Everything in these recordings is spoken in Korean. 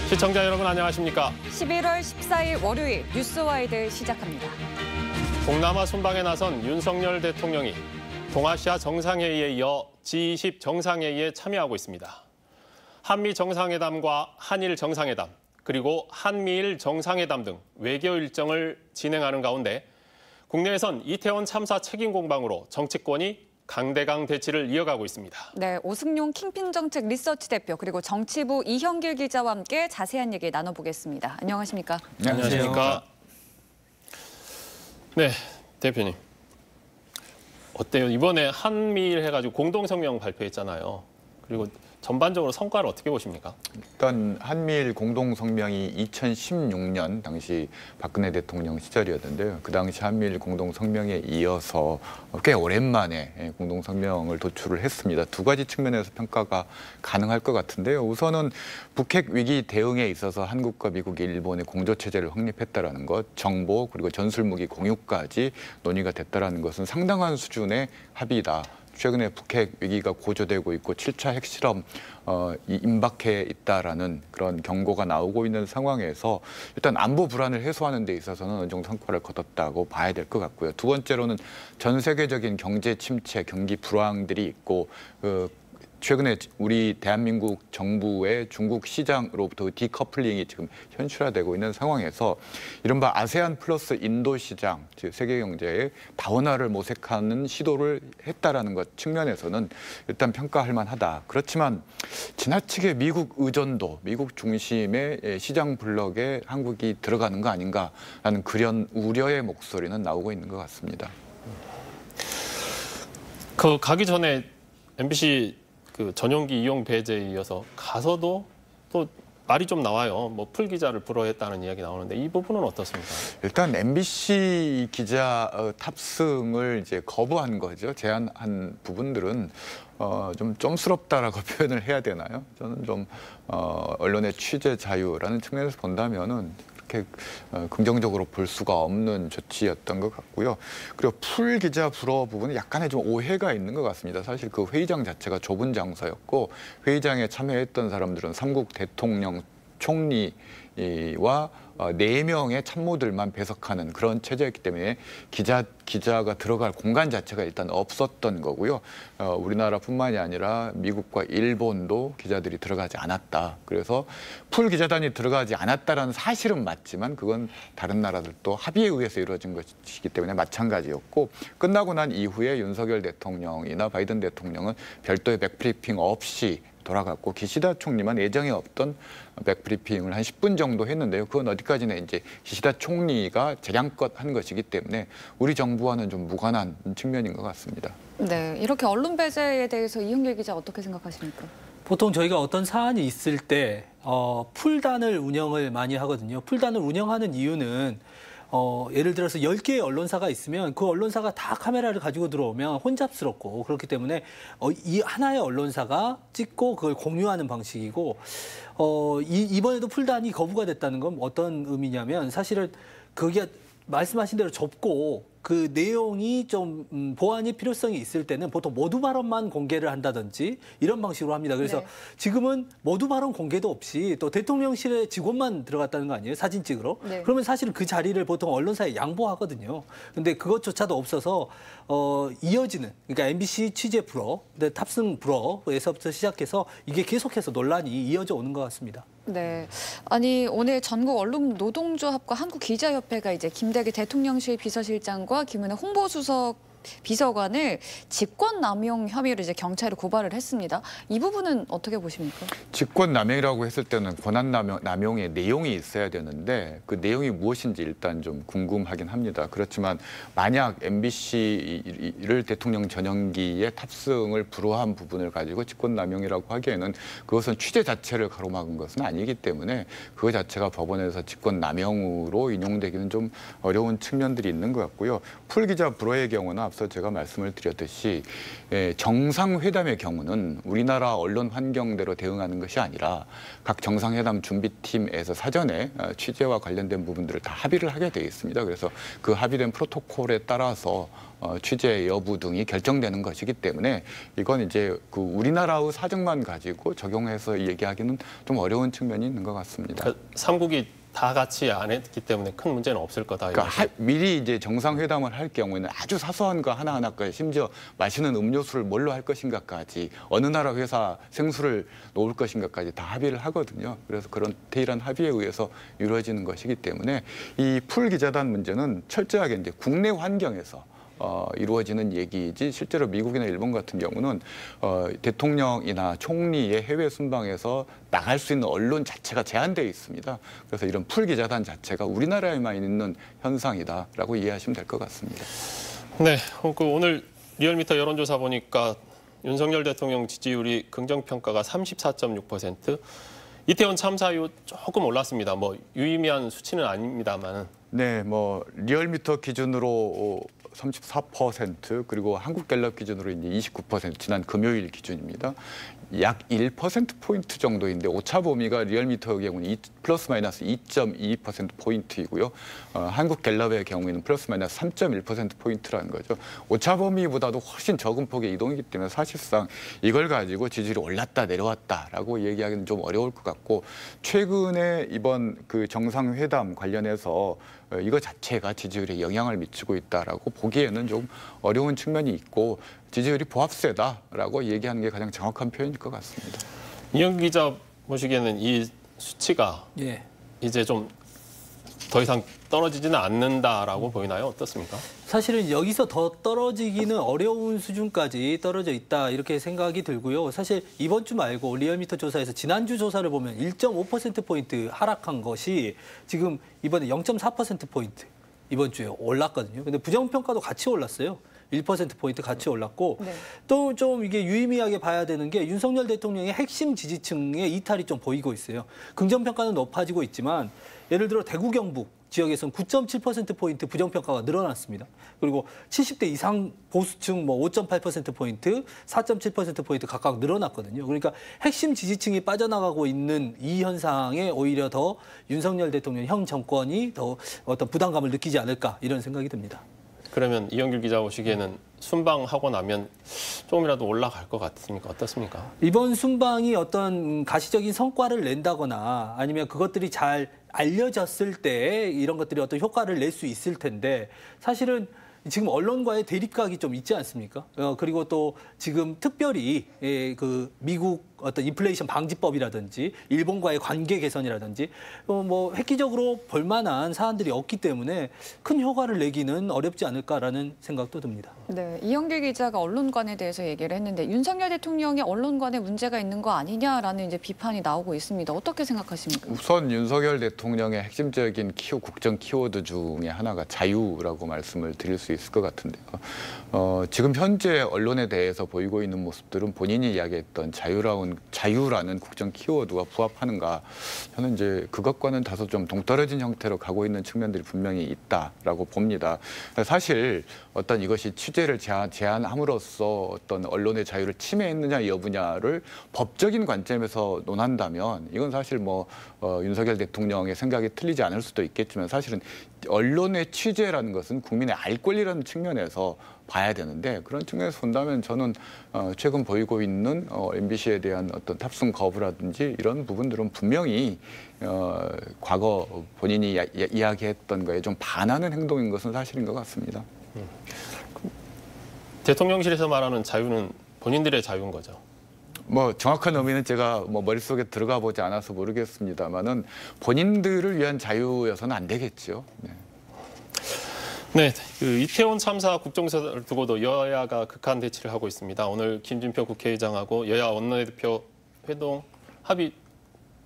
시청자 여러분 안녕하십니까? 11월 14일 월요일 뉴스와이드 시작합니다. 동남아 순방에 나선 윤석열 대통령이 동아시아 정상회의에 이어 G20 정상회의에 참여하고 있습니다. 한미 정상회담과 한일 정상회담, 그리고 한미일 정상회담 등 외교 일정을 진행하는 가운데 국내에선 이태원 참사 책임 공방으로 정치권이 강대강 대치를 이어가고 있습니다. 네, 오승용 킹핀 정책 리서치 대표 그리고 정치부 이형길 기자와 함께 자세한 얘기 나눠보겠습니다. 안녕하십니까? 네, 안녕하십니까? 네, 대표님. 어때요? 이번에 한미일 해가지고 공동성명 발표했잖아요. 그리고 전반적으로 성과를 어떻게 보십니까? 일단 한미일 공동성명이 2016년 당시 박근혜 대통령 시절이었는데요. 그 당시 한미일 공동성명에 이어서 꽤 오랜만에 공동성명을 도출을 했습니다. 두 가지 측면에서 평가가 가능할 것 같은데요. 우선은 북핵 위기 대응에 있어서 한국과 미국이 일본의 공조체제를 확립했다는 것, 정보 그리고 전술무기 공유까지 논의가 됐다는 것은 상당한 수준의 합의다. 최근에 북핵 위기가 고조되고 있고 7차 핵실험 임박해 있다라는 그런 경고가 나오고 있는 상황에서 일단 안보 불안을 해소하는 데 있어서는 어느 정도 성과를 거뒀다고 봐야 될 것 같고요. 두 번째로는 전 세계적인 경제 침체, 경기 불황들이 있고 최근에 우리 대한민국 정부의 중국 시장으로부터 디커플링이 지금 현실화되고 있는 상황에서 이른바 아세안 플러스 인도 시장, 즉 세계 경제의 다원화를 모색하는 시도를 했다라는 것 측면에서는 일단 평가할 만하다. 그렇지만 지나치게 미국 의존도, 미국 중심의 시장 블록에 한국이 들어가는 거 아닌가라는 그런 우려의 목소리는 나오고 있는 것 같습니다. 가기 전에 MBC 전용기 이용 배제에 이어서 가서도 또 말이 좀 나와요. 뭐 풀 기자를 불허했다는 이야기 나오는데 이 부분은 어떻습니까? 일단 MBC 기자 탑승을 이제 거부한 거죠. 제안한 부분들은 좀 점스럽다라고 표현을 해야 되나요? 저는 좀 언론의 취재 자유라는 측면에서 본다면은 그렇게 긍정적으로 볼 수가 없는 조치였던 것 같고요. 그리고 풀 기자 불허 부분은 약간의 좀 오해가 있는 것 같습니다. 사실 그 회의장 자체가 좁은 장소였고 회의장에 참여했던 사람들은 삼국 대통령, 총리와 4명의 참모들만 배석하는 그런 체제였기 때문에 기자가 들어갈 공간 자체가 일단 없었던 거고요. 우리나라뿐만이 아니라 미국과 일본도 기자들이 들어가지 않았다. 그래서 풀 기자단이 들어가지 않았다라는 사실은 맞지만 그건 다른 나라들도 합의에 의해서 이루어진 것이기 때문에 마찬가지였고 끝나고 난 이후에 윤석열 대통령이나 바이든 대통령은 별도의 백브리핑 없이 돌아갔고 기시다 총리만 예정에 없던 백브리핑을 한 10분 정도 했는데요. 그건 어디까지나 이제 기시다 총리가 재량껏 한 것이기 때문에 우리 정부와는 좀 무관한 측면인 것 같습니다. 네, 이렇게 언론 배제에 대해서 이형길 기자 어떻게 생각하십니까? 보통 저희가 어떤 사안이 있을 때 풀단을 운영을 많이 하거든요. 풀단을 운영하는 이유는 예를 들어서 10개의 언론사가 있으면 그 언론사가 다 카메라를 가지고 들어오면 혼잡스럽고 그렇기 때문에 이 하나의 언론사가 찍고 그걸 공유하는 방식이고 이번에도 풀단이 거부가 됐다는 건 어떤 의미냐면 사실은 그게 말씀하신 대로 좁고 그 내용이 좀 보완이 필요성이 있을 때는 보통 모두 발언만 공개를 한다든지 이런 방식으로 합니다. 그래서 네. 지금은 모두 발언 공개도 없이 또 대통령실에 직원만 들어갔다는 거 아니에요? 사진 찍으러? 네. 그러면 사실은 그 자리를 보통 언론사에 양보하거든요. 근데 그것조차도 없어서 이어지는 그러니까 MBC 취재 불허, 탑승 불허에서부터 시작해서 이게 계속해서 논란이 이어져 오는 것 같습니다. 네, 아니 오늘 전국 언론 노동조합과 한국기자협회가 이제 김대기 대통령실 비서실장과 김은혜 홍보수석 비서관을 직권남용 혐의로 이제 경찰에 고발을 했습니다. 이 부분은 어떻게 보십니까? 직권남용이라고 했을 때는 권한남용의 내용이 있어야 되는데 그 내용이 무엇인지 일단 좀 궁금하긴 합니다. 그렇지만 만약 MBC를 대통령 전용기에 탑승을 불허한 부분을 가지고 직권남용이라고 하기에는 그것은 취재 자체를 가로막은 것은 아니기 때문에 그거 자체가 법원에서 직권남용으로 인용되기는 좀 어려운 측면들이 있는 것 같고요. 풀기자 불허의 경우나 앞서 제가 말씀을 드렸듯이 정상회담의 경우는 우리나라 언론 환경대로 대응하는 것이 아니라 각 정상회담 준비팀에서 사전에 취재와 관련된 부분들을 다 합의를 하게 되어 있습니다. 그래서 그 합의된 프로토콜에 따라서 취재 여부 등이 결정되는 것이기 때문에 이건 이제 그 우리나라의 사정만 가지고 적용해서 얘기하기는 좀 어려운 측면이 있는 것 같습니다. 그러니까 삼국이 다 같이 안 했기 때문에 큰 문제는 없을 거다. 그러니까 미리 이제 정상회담을 할 경우에는 아주 사소한 거 하나하나까지 심지어 마시는 음료수를 뭘로 할 것인가까지 어느 나라 회사 생수를 놓을 것인가까지 다 합의를 하거든요. 그래서 그런 디테일한 합의에 의해서 이루어지는 것이기 때문에 이 풀 기자단 문제는 철저하게 이제 국내 환경에서 이루어지는 얘기이지 실제로 미국이나 일본 같은 경우는 대통령이나 총리의 해외 순방에서 나갈 수 있는 언론 자체가 제한되어 있습니다. 그래서 이런 풀 기자단 자체가 우리나라에만 있는 현상이다라고 이해하시면 될 것 같습니다. 네, 그 오늘 리얼미터 여론조사 보니까 윤석열 대통령 지지율이 긍정평가가 34.6%, 이태원 참사 이후 조금 올랐습니다. 뭐 유의미한 수치는 아닙니다만은. 네, 뭐 리얼미터 기준으로 34% 그리고 한국갤럽 기준으로 이제 29% 지난 금요일 기준입니다. 약 1%포인트 정도인데 오차 범위가 리얼미터의 경우는 플러스 마이너스 2.22%포인트이고요. 한국갤럽의 경우에는 플러스 마이너스 3.1%포인트라는 거죠. 오차 범위보다도 훨씬 적은 폭의 이동이기 때문에 사실상 이걸 가지고 지지율이 올랐다 내려왔다라고 얘기하기는 좀 어려울 것 같고, 최근에 이번 그 정상회담 관련해서 이거 자체가 지지율에 영향을 미치고 있다라고 보기에는 좀 어려운 측면이 있고, 지지율이 보합세다라고 얘기하는 게 가장 정확한 표현일 것 같습니다. 이영 기자 보시기에는 이 수치가 이제 좀 더 이상 떨어지지는 않는다라고 보이나요? 어떻습니까? 사실은 여기서 더 떨어지기는 어려운 수준까지 떨어져 있다 이렇게 생각이 들고요. 사실 이번 주 말고 리얼미터 조사에서 지난주 조사를 보면 1.5%포인트 하락한 것이 지금 이번에 0.4%포인트 이번 주에 올랐거든요. 근데 부정평가도 같이 올랐어요. 1%포인트 같이 올랐고, 또 좀 이게 유의미하게 봐야 되는 게 윤석열 대통령의 핵심 지지층의 이탈이 좀 보이고 있어요. 긍정평가는 높아지고 있지만 예를 들어 대구 경북 지역에서는 9.7%포인트 부정평가가 늘어났습니다. 그리고 70대 이상 보수층 뭐 5.8%포인트, 4.7%포인트 각각 늘어났거든요. 그러니까 핵심 지지층이 빠져나가고 있는 이 현상에 오히려 더 윤석열 대통령 형 정권이 더 어떤 부담감을 느끼지 않을까 이런 생각이 듭니다. 그러면 이영길 기자 보시기에는 순방하고 나면 조금이라도 올라갈 것 같습니까? 어떻습니까? 이번 순방이 어떤 가시적인 성과를 낸다거나 아니면 그것들이 잘 알려졌을 때 이런 것들이 어떤 효과를 낼 수 있을 텐데, 사실은 지금 언론과의 대립각이 좀 있지 않습니까? 그리고 또 지금 특별히 그 미국 어떤 인플레이션 방지법이라든지 일본과의 관계 개선이라든지 뭐 획기적으로 볼만한 사안들이 없기 때문에 큰 효과를 내기는 어렵지 않을까라는 생각도 듭니다. 네, 이영길 기자가 언론관에 대해서 얘기를 했는데 윤석열 대통령이 언론관에 문제가 있는 거 아니냐라는 이제 비판이 나오고 있습니다. 어떻게 생각하십니까? 우선 윤석열 대통령의 핵심적인 국정 키워드 중에 하나가 자유라고 말씀을 드릴 수 있을 것 같은데요. 지금 현재 언론에 대해서 보이고 있는 모습들은 본인이 이야기했던 자유라는 국정 키워드와 부합하는가? 저는 이제 그것과는 다소 좀 동떨어진 형태로 가고 있는 측면들이 분명히 있다라고 봅니다. 사실 어떤 이것이 취재를 제한함으로써 어떤 언론의 자유를 침해했느냐 여부냐를 법적인 관점에서 논한다면 이건 사실 뭐 윤석열 대통령의 생각이 틀리지 않을 수도 있겠지만, 사실은 언론의 취재라는 것은 국민의 알 권리라는 측면에서 봐야 되는데, 그런 측면에서 본다면 저는 최근 보이고 있는 MBC에 대한 어떤 탑승 거부라든지 이런 부분들은 분명히 과거 본인이 이야기했던 거에 좀 반하는 행동인 것은 사실인 것 같습니다. 대통령실에서 말하는 자유는 본인들의 자유인 거죠. 뭐 정확한 의미는 제가 뭐 머릿속에 들어가 보지 않아서 모르겠습니다만은 본인들을 위한 자유여서는 안 되겠죠. 네. 네, 그 이태원 참사 국정조사를 두고도 여야가 극한 대치를 하고 있습니다. 오늘 김진표 국회의장하고 여야 원내대표 회동 합의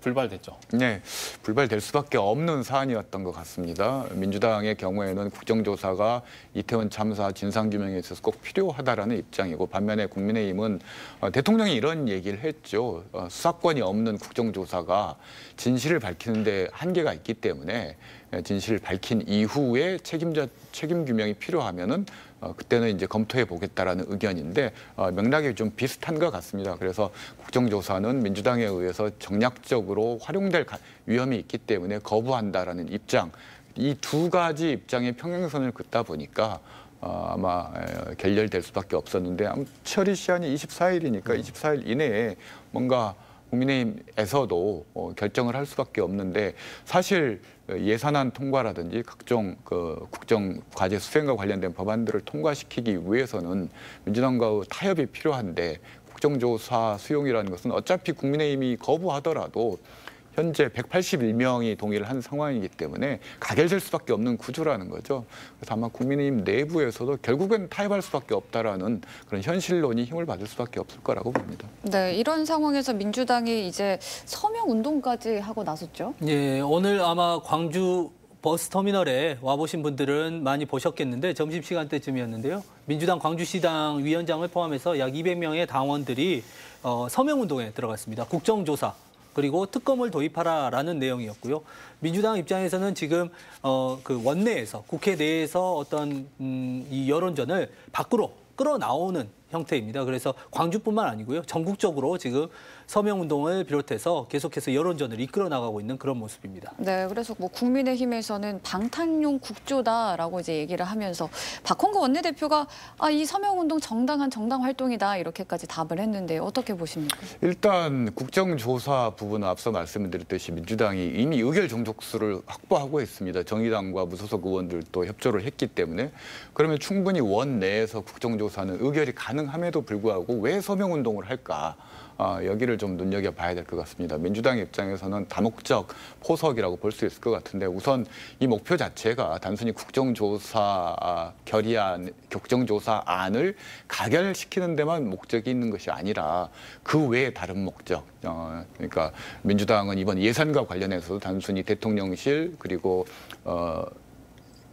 불발됐죠. 네, 불발될 수밖에 없는 사안이었던 것 같습니다. 민주당의 경우에는 국정조사가 이태원 참사 진상규명에 있어서 꼭 필요하다라는 입장이고, 반면에 국민의힘은 대통령이 이런 얘기를 했죠. 수사권이 없는 국정조사가 진실을 밝히는 데 한계가 있기 때문에 진실을 밝힌 이후에 책임 규명이 필요하면은 그때는 이제 검토해 보겠다라는 의견인데 맥락이 좀 비슷한 것 같습니다. 그래서 국정조사는 민주당에 의해서 정략적으로 활용될 위험이 있기 때문에 거부한다라는 입장, 이 두 가지 입장의 평행선을 긋다 보니까 아마 결렬될 수밖에 없었는데 처리 시한이 24일이니까 24일 이내에 뭔가 국민의힘에서도 결정을 할 수밖에 없는데 사실 예산안 통과라든지 각종 국정 과제 수행과 관련된 법안들을 통과시키기 위해서는 민주당과의 타협이 필요한데 국정조사 수용이라는 것은 어차피 국민의힘이 거부하더라도 현재 181명이 동의를 한 상황이기 때문에 가결될 수밖에 없는 구조라는 거죠. 그래서 아마 국민의힘 내부에서도 결국엔 타협할 수밖에 없다라는 그런 현실론이 힘을 받을 수밖에 없을 거라고 봅니다. 네, 이런 상황에서 민주당이 이제 서명 운동까지 하고 나섰죠. 예, 오늘 아마 광주 버스터미널에 와보신 분들은 많이 보셨겠는데 점심시간 때쯤이었는데요. 민주당 광주시당 위원장을 포함해서 약 200명의 당원들이 서명운동에 들어갔습니다. 국정조사. 그리고 특검을 도입하라라는 내용이었고요. 민주당 입장에서는 지금 그 원내에서 국회 내에서 어떤 이 여론전을 밖으로 끌어나오는 형태입니다. 그래서 광주뿐만 아니고요. 전국적으로 지금 서명운동을 비롯해서 계속해서 여론전을 이끌어 나가고 있는 그런 모습입니다. 네, 그래서 뭐 국민의힘에서는 방탄용 국조다라고 이제 얘기를 하면서 박홍근 원내대표가 이 서명운동 정당한 정당 활동이다 이렇게까지 답을 했는데 어떻게 보십니까? 일단 국정조사 부분은 앞서 말씀드렸듯이 민주당이 이미 의결 정족수를 확보하고 있습니다. 정의당과 무소속 의원들도 협조를 했기 때문에 그러면 충분히 원 내에서 국정조사는 의결이 가능함에도 불구하고 왜 서명운동을 할까? 여기를 좀 눈여겨봐야 될 것 같습니다. 민주당 입장에서는 다목적 포석이라고 볼 수 있을 것 같은데 우선 이 목표 자체가 단순히 국정조사 국정조사안을 가결시키는 데만 목적이 있는 것이 아니라 그 외에 다른 목적. 그러니까 민주당은 이번 예산과 관련해서도 단순히 대통령실 그리고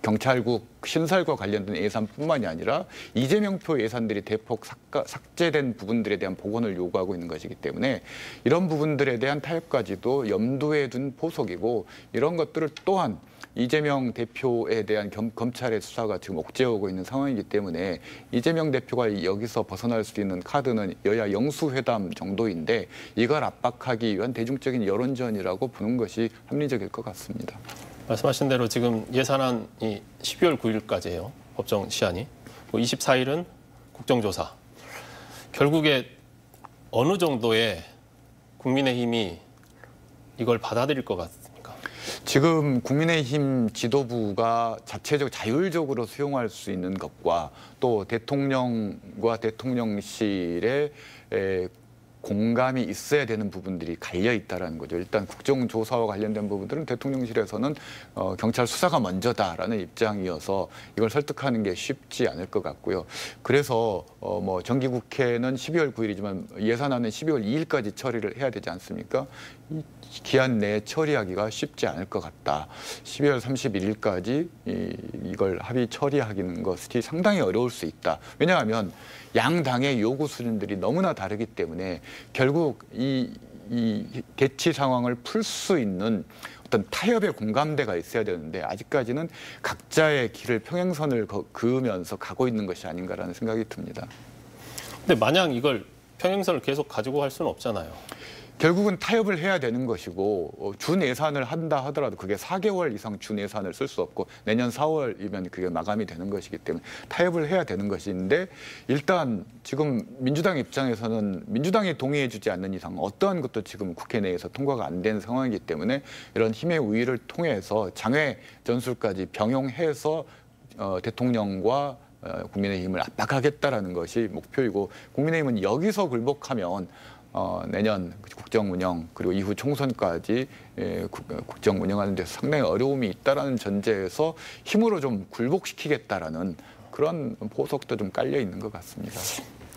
경찰국 신설과 관련된 예산뿐만이 아니라 이재명표 예산들이 대폭 삭제된 부분들에 대한 복원을 요구하고 있는 것이기 때문에 이런 부분들에 대한 타협까지도 염두에 둔 포석이고 이런 것들을 또한 이재명 대표에 대한 검찰의 수사가 지금 옥죄어오고 있는 상황이기 때문에 이재명 대표가 여기서 벗어날 수 있는 카드는 여야 영수회담 정도인데 이걸 압박하기 위한 대중적인 여론전이라고 보는 것이 합리적일 것 같습니다. 말씀하신 대로 지금 예산안이 12월 9일까지예요. 법정 시한이. 24일은 국정조사. 결국에 어느 정도의 국민의힘이 이걸 받아들일 것 같습니까? 지금 국민의힘 지도부가 자체적으로 자율적으로 수용할 수 있는 것과 또 대통령과 대통령실의 공감이 있어야 되는 부분들이 갈려 있다라는 거죠. 일단 국정조사와 관련된 부분들은 대통령실에서는 경찰 수사가 먼저다라는 입장이어서 이걸 설득하는 게 쉽지 않을 것 같고요. 그래서 뭐 정기국회는 12월 9일이지만 예산안은 12월 2일까지 처리를 해야 되지 않습니까? 이 기한 내에 처리하기가 쉽지 않을 것 같다. 12월 31일까지 이걸 합의 처리하기는 것이 상당히 어려울 수 있다. 왜냐하면 양당의 요구 수준들이 너무나 다르기 때문에 결국 이 대치 상황을 풀 수 있는 어떤 타협의 공감대가 있어야 되는데 아직까지는 각자의 길을 평행선을 그으면서 가고 있는 것이 아닌가라는 생각이 듭니다. 근데 마냥 이걸 평행선을 계속 가지고 할 수는 없잖아요. 결국은 타협을 해야 되는 것이고 준 예산을 한다 하더라도 그게 4개월 이상 준 예산을 쓸 수 없고 내년 4월이면 그게 마감이 되는 것이기 때문에 타협을 해야 되는 것인데 일단 지금 민주당 입장에서는 민주당이 동의해 주지 않는 이상 어떠한 것도 지금 국회 내에서 통과가 안 된 상황이기 때문에 이런 힘의 우위를 통해서 장외 전술까지 병용해서 대통령과 국민의힘을 압박하겠다라는 것이 목표이고 국민의힘은 여기서 굴복하면 내년 국정 운영 그리고 이후 총선까지 국정 운영하는 데 상당히 어려움이 있다라는 전제에서 힘으로 좀 굴복시키겠다라는 그런 포석도 좀 깔려 있는 것 같습니다.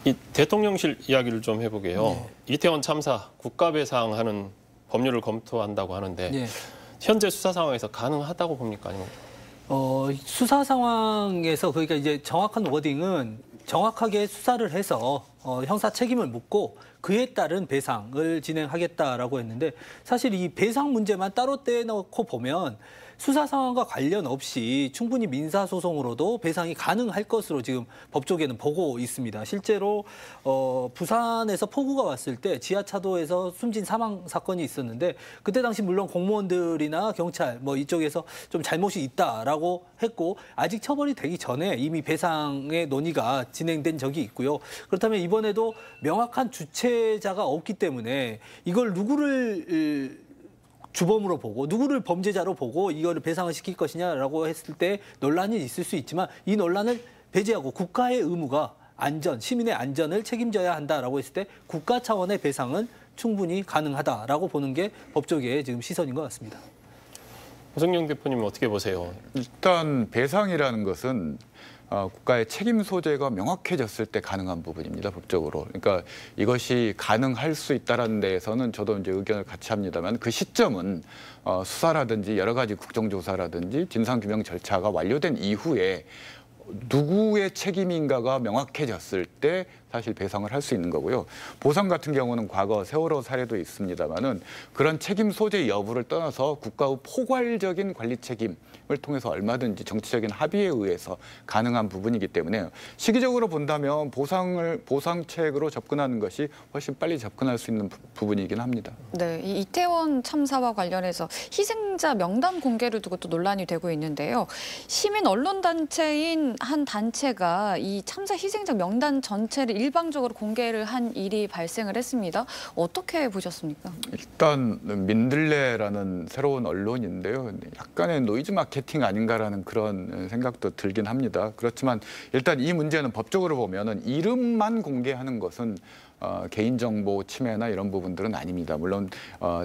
이 대통령실 이야기를 좀 해보게요. 네. 이태원 참사 국가배상하는 법률을 검토한다고 하는데 네. 현재 수사 상황에서 가능하다고 봅니까? 아니면? 수사 상황에서 그러니까 이제 정확한 워딩은 정확하게 수사를 해서 형사 책임을 묻고 그에 따른 배상을 진행하겠다라고 했는데 사실 이 배상 문제만 따로 떼놓고 보면 수사 상황과 관련 없이 충분히 민사소송으로도 배상이 가능할 것으로 지금 법조계는 보고 있습니다. 실제로 부산에서 폭우가 왔을 때 지하차도에서 숨진 사망 사건이 있었는데 그때 당시 물론 공무원들이나 경찰 뭐 이쪽에서 좀 잘못이 있다라고 했고 아직 처벌이 되기 전에 이미 배상의 논의가 진행된 적이 있고요. 그렇다면 이번에도 명확한 주체자가 없기 때문에 이걸 누구를 주범으로 보고 누구를 범죄자로 보고 이거를 배상을 시킬 것이냐라고 했을 때 논란이 있을 수 있지만 이 논란을 배제하고 국가의 의무가 안전, 시민의 안전을 책임져야 한다라고 했을 때 국가 차원의 배상은 충분히 가능하다라고 보는 게 법조계의 지금 시선인 것 같습니다. 오승영 대표님은 어떻게 보세요? 일단 배상이라는 것은 국가의 책임 소재가 명확해졌을 때 가능한 부분입니다, 법적으로. 그러니까 이것이 가능할 수 있다는 데에서는 저도 이제 의견을 같이 합니다만 그 시점은 수사라든지 여러 가지 국정조사라든지 진상규명 절차가 완료된 이후에 누구의 책임인가가 명확해졌을 때 사실 배상을 할 수 있는 거고요. 보상 같은 경우는 과거 세월호 사례도 있습니다만은 그런 책임 소재 여부를 떠나서 국가의 포괄적인 관리 책임을 통해서 얼마든지 정치적인 합의에 의해서 가능한 부분이기 때문에 시기적으로 본다면 보상책으로 접근하는 것이 훨씬 빨리 접근할 수 있는 부분이긴 합니다. 네, 이 이태원 참사와 관련해서 희생자 명단 공개를 두고 또 논란이 되고 있는데요. 시민 언론 단체인 한 단체가 이 참사 희생자 명단 전체를 일방적으로 공개를 한 일이 발생을 했습니다. 어떻게 보셨습니까? 일단 민들레라는 새로운 언론인데요. 약간의 노이즈 마케팅 아닌가라는 그런 생각도 들긴 합니다. 그렇지만 일단 이 문제는 법적으로 보면은 이름만 공개하는 것은 개인정보 침해나 이런 부분들은 아닙니다. 물론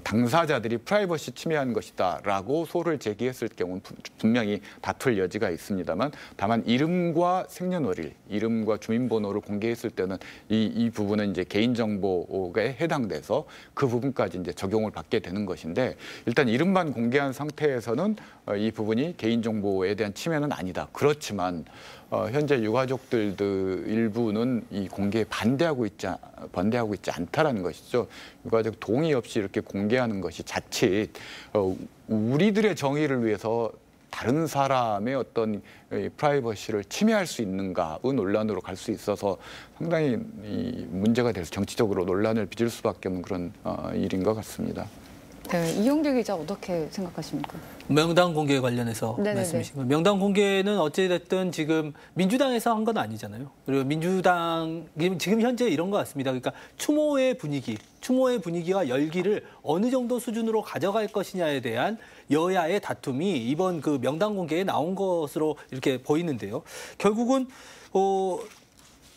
당사자들이 프라이버시 침해한 것이다라고 소를 제기했을 경우는 분명히 다툴 여지가 있습니다만 다만 이름과 생년월일, 이름과 주민번호를 공개했을 때는 이 부분은 이제 개인정보에 해당돼서 그 부분까지 이제 적용을 받게 되는 것인데 일단 이름만 공개한 상태에서는 이 부분이 개인정보에 대한 침해는 아니다. 그렇지만 현재 유가족들도 일부는 이 공개에 반대하고 있지 않다라는 것이죠. 유가족 동의 없이 이렇게 공개하는 것이 자칫 우리들의 정의를 위해서 다른 사람의 어떤 프라이버시를 침해할 수 있는가의 논란으로 갈 수 있어서 상당히 이 문제가 돼서 정치적으로 논란을 빚을 수밖에 없는 그런 일인 것 같습니다. 네, 이용규 기자 어떻게 생각하십니까? 명단 공개 관련해서 네네네. 말씀이시고 명단 공개는 어찌됐든 지금 민주당에서 한 건 아니잖아요. 그리고 민주당 지금 현재 이런 것 같습니다. 그러니까 추모의 분위기와 열기를 어느 정도 수준으로 가져갈 것이냐에 대한 여야의 다툼이 이번 그 명단 공개에 나온 것으로 이렇게 보이는데요. 결국은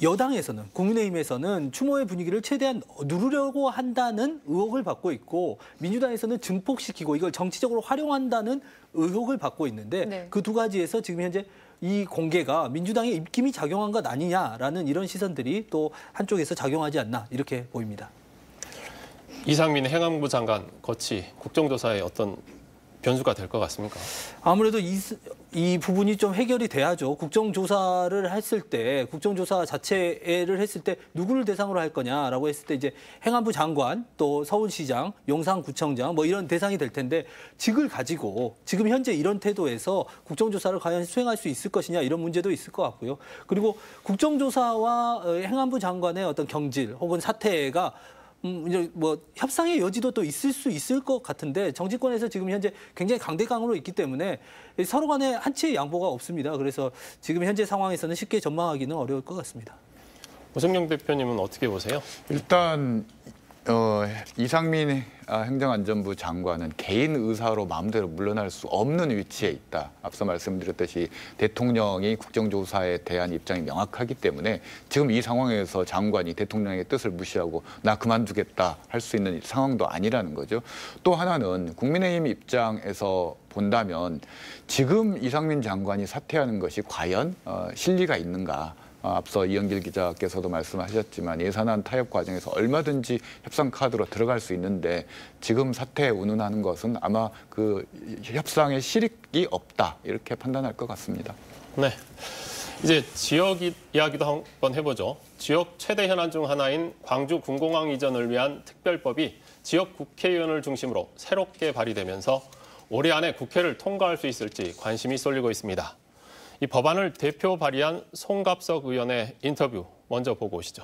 여당에서는 국민의힘에서는 추모의 분위기를 최대한 누르려고 한다는 의혹을 받고 있고 민주당에서는 증폭시키고 이걸 정치적으로 활용한다는 의혹을 받고 있는데 네. 그 두 가지에서 지금 현재 이 공개가 민주당의 입김이 작용한 것 아니냐라는 이런 시선들이 또 한쪽에서 작용하지 않나 이렇게 보입니다. 이상민 행안부 장관 거치 국정조사에 어떤 변수가 될 것 같습니까? 아무래도 이 부분이 좀 해결이 돼야죠. 국정조사를 했을 때, 국정조사 자체를 했을 때 누구를 대상으로 할 거냐라고 했을 때 이제 행안부 장관, 또 서울시장, 용산구청장 뭐 이런 대상이 될 텐데 직을 가지고 지금 현재 이런 태도에서 국정조사를 과연 수행할 수 있을 것이냐 이런 문제도 있을 것 같고요. 그리고 국정조사와 행안부 장관의 어떤 경질 혹은 사태가 이제 뭐 협상의 여지도 또 있을 수 있을 것 같은데 정치권에서 지금 현재 굉장히 강대강으로 있기 때문에 서로 간에 한치의 양보가 없습니다. 그래서 지금 현재 상황에서는 쉽게 전망하기는 어려울 것 같습니다. 오승영 대표님은 어떻게 보세요? 일단 이상민 행정안전부 장관은 개인 의사로 마음대로 물러날 수 없는 위치에 있다. 앞서 말씀드렸듯이 대통령이 국정조사에 대한 입장이 명확하기 때문에 지금 이 상황에서 장관이 대통령의 뜻을 무시하고 나 그만두겠다 할 수 있는 상황도 아니라는 거죠. 또 하나는 국민의힘 입장에서 본다면 지금 이상민 장관이 사퇴하는 것이 과연 실리가 있는가. 앞서 이영길 기자께서도 말씀하셨지만 예산안 타협 과정에서 얼마든지 협상 카드로 들어갈 수 있는데 지금 사퇴에 운운하는 것은 아마 그 협상에 실익이 없다 이렇게 판단할 것 같습니다. 네, 이제 지역 이야기도 한번 해보죠. 지역 최대 현안 중 하나인 광주 군공항 이전을 위한 특별법이 지역 국회의원을 중심으로 새롭게 발의되면서 올해 안에 국회를 통과할 수 있을지 관심이 쏠리고 있습니다. 이 법안을 대표 발의한 송갑석 의원의 인터뷰 먼저 보고 오시죠.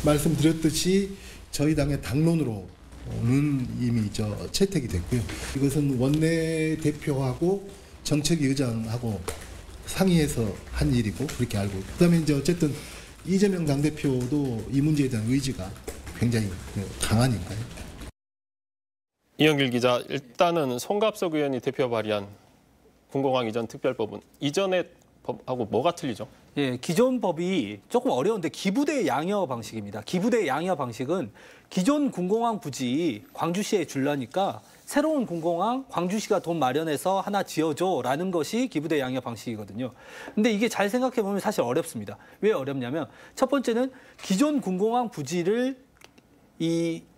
말씀드렸듯이 저희 당의 당론으로는 이미 채택이 됐고요. 이것은 원내대표하고 정책위 의장하고 상의해서 한 일이고 그렇게 알고, 그다음에 이제 어쨌든 이재명 당대표도 이 문제에 대한 의지가 굉장히 강하니까요. 이영길 기자, 일단은 송갑석 의원이 대표 발의한 군공항 이전 특별법은 이전의 법하고 뭐가 틀리죠? 예, 기존 법이 조금 어려운데 기부대 양여 방식입니다. 기부대 양여 방식은 기존 군공항 부지 광주시에 줄라니까 새로운 군공항 광주시가 돈 마련해서 하나 지어줘라는 것이 기부대 양여 방식이거든요. 근데 이게 잘 생각해 보면 사실 어렵습니다. 왜 어렵냐면 첫 번째는 기존 군공항 부지를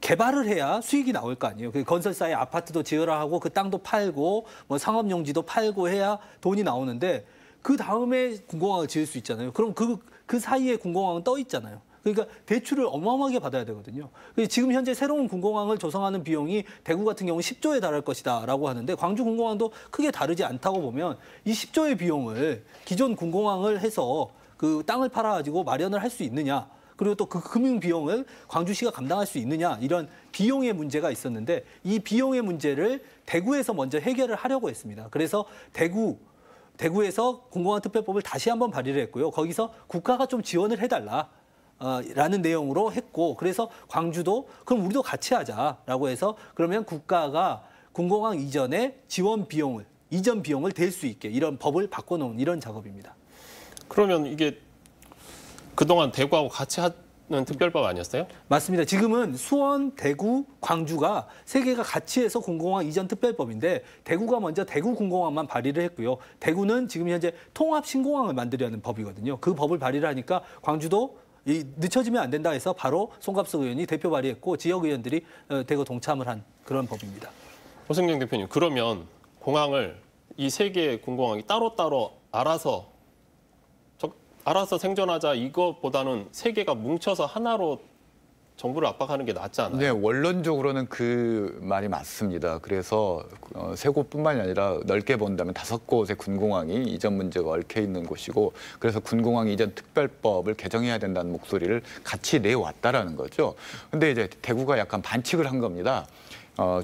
개발을 해야 수익이 나올 거 아니에요. 그 건설사에 아파트도 지으라 하고 그 땅도 팔고 뭐 상업용지도 팔고 해야 돈이 나오는데 그 다음에 군공항을 지을 수 있잖아요. 그럼 그 사이에 군공항은 떠 있잖아요. 그러니까 대출을 어마어마하게 받아야 되거든요. 지금 현재 새로운 군공항을 조성하는 비용이 대구 같은 경우는 10조에 달할 것이다라고 하는데 광주 군공항도 크게 다르지 않다고 보면 이 10조의 비용을 기존 군공항을 해서 그 땅을 팔아가지고 마련을 할 수 있느냐, 그리고 또 그 금융 비용을 광주시가 감당할 수 있느냐, 이런 비용의 문제가 있었는데 이 비용의 문제를 대구에서 먼저 해결을 하려고 했습니다. 그래서 대구에서 군공항 특별법을 다시 한번 발의를 했고요. 거기서 국가가 좀 지원을 해달라. 라는 내용으로 했고, 그래서 광주도 그럼 우리도 같이 하자라고 해서 그러면 국가가 군공항 이전에 이전 비용을 댈 수 있게 이런 법을 바꿔놓은 이런 작업입니다. 그러면 이게 그동안 대구하고 같이 하는 특별법 아니었어요? 맞습니다. 지금은 수원, 대구, 광주가 세 개가 같이 해서 군공항 이전 특별법인데 대구가 먼저 대구 군공항만 발의를 했고요. 대구는 지금 현재 통합 신공항을 만들려는 법이거든요. 그 법을 발의를 하니까 광주도 늦춰지면 안 된다 해서 바로 송갑석 의원이 대표 발의했고 지역 의원들이 대거 동참을 한 그런 법입니다. 오승경 대표님, 그러면 공항을 이 세 개의 군공항이 따로따로 알아서 생존하자 이것보다는 세 개가 뭉쳐서 하나로 정부를 압박하는 게 낫지 않아요? 네, 원론적으로는 그 말이 맞습니다. 그래서 세 곳뿐만이 아니라 넓게 본다면 5곳의 군공항이 이전 문제가 얽혀 있는 곳이고, 그래서 군공항 이전 특별법을 개정해야 된다는 목소리를 같이 내왔다라는 거죠. 근데 이제 대구가 약간 반칙을 한 겁니다.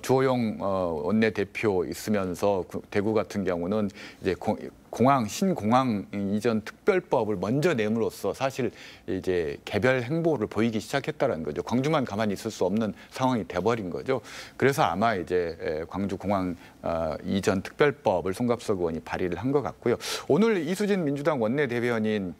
주호영 원내대표 있으면서 대구 같은 경우는 이제 신공항 이전 특별법을 먼저 내므로써 사실 이제 개별 행보를 보이기 시작했다는 거죠. 광주만 가만히 있을 수 없는 상황이 돼버린 거죠. 그래서 아마 이제 광주공항 이전 특별법을 송갑석 의원이 발의를 한 것 같고요. 오늘 이수진 민주당 원내대변인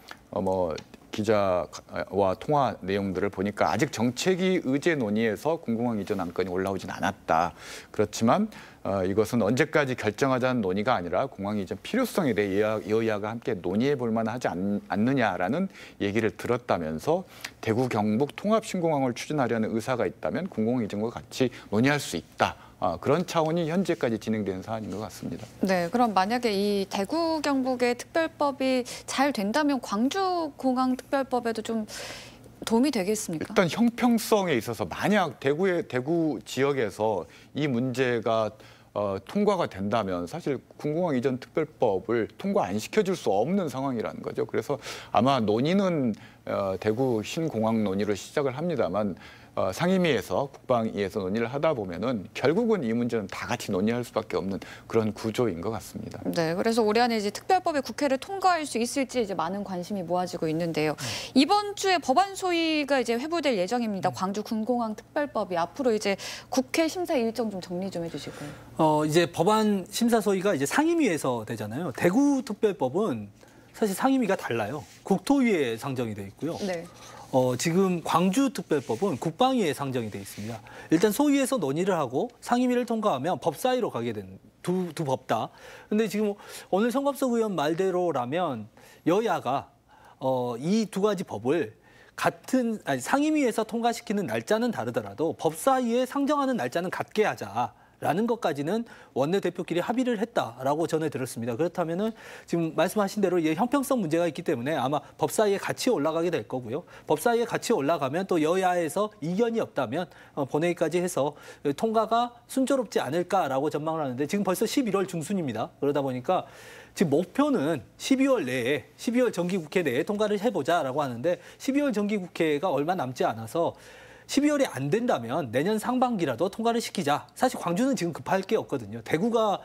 기자와 통화 내용들을 보니까 아직 정책위 의제 논의에서 군공항 이전 안건이 올라오진 않았다. 그렇지만 이것은 언제까지 결정하자는 논의가 아니라 공항 이전 필요성에 대해 여야가 함께 논의해 볼 만하지 않느냐라는 얘기를 들었다면서 대구 경북 통합 신공항을 추진하려는 의사가 있다면 군공항 이전과 같이 논의할 수 있다. 그런 차원이 현재까지 진행되는 사안인 것 같습니다. 네, 그럼 만약에 이 대구 경북의 특별법이 잘 된다면 광주 공항 특별법에도 좀 도움이 되겠습니까? 일단 형평성에 있어서 만약 대구 지역에서 이 문제가 통과가 된다면 사실 군공항 이전 특별법을 통과 안 시켜줄 수 없는 상황이라는 거죠. 그래서 아마 논의는 대구 신공항 논의로 시작을 합니다만 상임위에서 국방위에서 논의를 하다 보면은 결국은 이 문제는 다 같이 논의할 수밖에 없는 그런 구조인 것 같습니다. 네, 그래서 올해 안에 이제 특별법이 국회를 통과할 수 있을지 이제 많은 관심이 모아지고 있는데요. 이번 주에 법안 소위가 이제 회부될 예정입니다. 광주 군공항 특별법이 앞으로 이제 국회 심사 일정 좀 정리 좀 해주실까요? 이제 법안 심사 소위가 이제 상임위에서 되잖아요. 대구 특별법은 사실 상임위가 달라요. 국토위에 상정이 돼 있고요. 네. 지금 광주특별법은 국방위에 상정이 돼 있습니다. 일단 소위에서 논의를 하고 상임위를 통과하면 법사위로 가게 된 두 법 다. 근데 지금 오늘 송갑석 의원 말대로라면 여야가 이 두 가지 법을 상임위에서 통과시키는 날짜는 다르더라도 법사위에 상정하는 날짜는 같게 하자. 라는 것까지는 원내대표끼리 합의를 했다라고 전해 들었습니다. 그렇다면은 지금 말씀하신 대로 이게 형평성 문제가 있기 때문에 아마 법사위에 같이 올라가게 될 거고요. 법사위에 같이 올라가면 또 여야에서 이견이 없다면 본회의까지 해서 통과가 순조롭지 않을까라고 전망을 하는데 지금 벌써 11월 중순입니다. 그러다 보니까 지금 목표는 12월 정기국회 내에 통과를 해보자라고 하는데 12월 정기국회가 얼마 남지 않아서 12월이 안 된다면 내년 상반기라도 통과를 시키자. 사실 광주는 지금 급할 게 없거든요. 대구가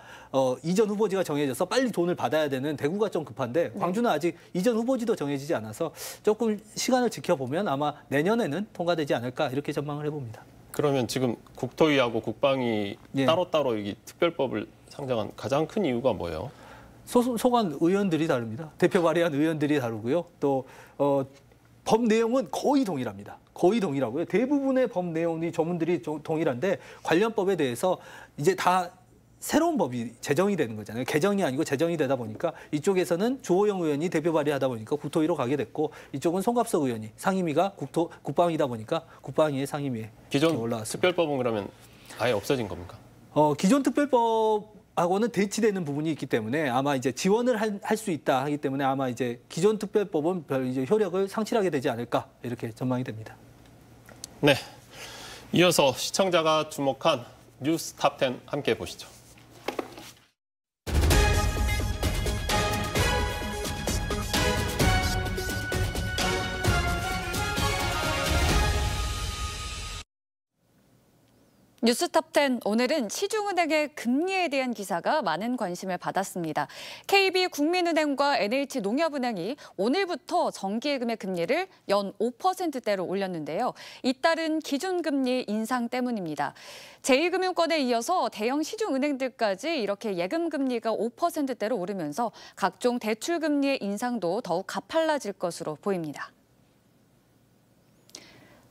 이전 후보지가 정해져서 빨리 돈을 받아야 되는 대구가 좀 급한데 광주는 아직 이전 후보지도 정해지지 않아서 조금 시간을 지켜보면 아마 내년에는 통과되지 않을까 이렇게 전망을 해봅니다. 그러면 지금 국토위하고 국방위 예. 따로따로 이 특별법을 상정한 가장 큰 이유가 뭐예요? 소관 의원들이 다릅니다. 대표 발의한 의원들이 다르고요. 또 법 내용은 거의 동일합니다. 거의 동일하고요. 대부분의 법 내용이 조문들이 동일한데 관련법에 대해서 이제 다 새로운 법이 제정이 되는 거잖아요. 개정이 아니고 제정이 되다 보니까 이쪽에서는 주호영 의원이 대표 발의하다 보니까 국토위로 가게 됐고 이쪽은 송갑석 의원이 상임위가 국방위다 보니까 국방위의 상임위에 기존 올라왔습니다. 특별법은 그러면 아예 없어진 겁니까? 기존 특별법하고는 대치되는 부분이 있기 때문에 아마 이제 지원을 할 수 있다 하기 때문에 아마 이제 기존 특별법은 별 이제 효력을 상실하게 되지 않을까 이렇게 전망이 됩니다. 네. 이어서 시청자가 주목한 뉴스 탑10 함께 보시죠. 뉴스탑10 오늘은 시중은행의 금리에 대한 기사가 많은 관심을 받았습니다. KB국민은행과 NH농협은행이 오늘부터 정기예금의 금리를 연 5%대로 올렸는데요. 잇따른 기준금리 인상 때문입니다. 제1금융권에 이어서 대형 시중은행들까지 이렇게 예금금리가 5%대로 오르면서 각종 대출금리의 인상도 더욱 가팔라질 것으로 보입니다.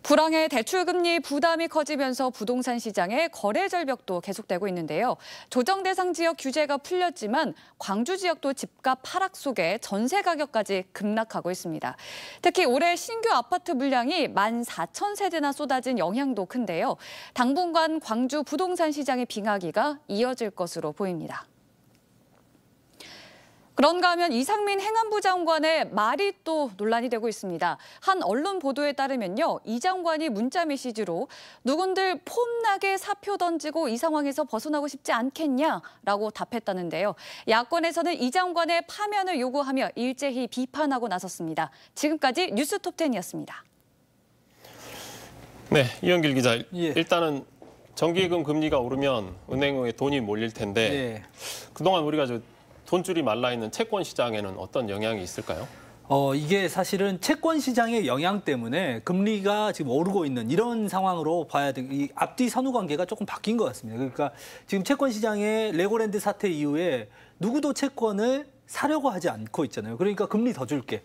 불황의 대출금리 부담이 커지면서 부동산 시장의 거래 절벽도 계속되고 있는데요. 조정 대상 지역 규제가 풀렸지만 광주 지역도 집값 하락 속에 전세 가격까지 급락하고 있습니다. 특히 올해 신규 아파트 물량이 14,000세대나 쏟아진 영향도 큰데요. 당분간 광주 부동산 시장의 빙하기가 이어질 것으로 보입니다. 그런가 하면 이상민 행안부 장관의 말이 또 논란이 되고 있습니다. 한 언론 보도에 따르면요. 이 장관이 문자 메시지로 누군들 폼나게 사표 던지고 이 상황에서 벗어나고 싶지 않겠냐라고 답했다는데요. 야권에서는 이 장관의 파면을 요구하며 일제히 비판하고 나섰습니다. 지금까지 뉴스톱10이었습니다. 네, 이현길 기자. 예. 일단은 정기예금 금리가 오르면 은행에 돈이 몰릴 텐데 네. 그동안 우리가 돈줄이 말라있는 채권 시장에는 어떤 영향이 있을까요? 이게 사실은 채권 시장의 영향 때문에 금리가 지금 오르고 있는 이런 상황으로 봐야 돼. 이 앞뒤 선후 관계가 조금 바뀐 것 같습니다. 그러니까 지금 채권 시장의 레고랜드 사태 이후에 누구도 채권을 사려고 하지 않고 있잖아요. 그러니까 금리 더 줄게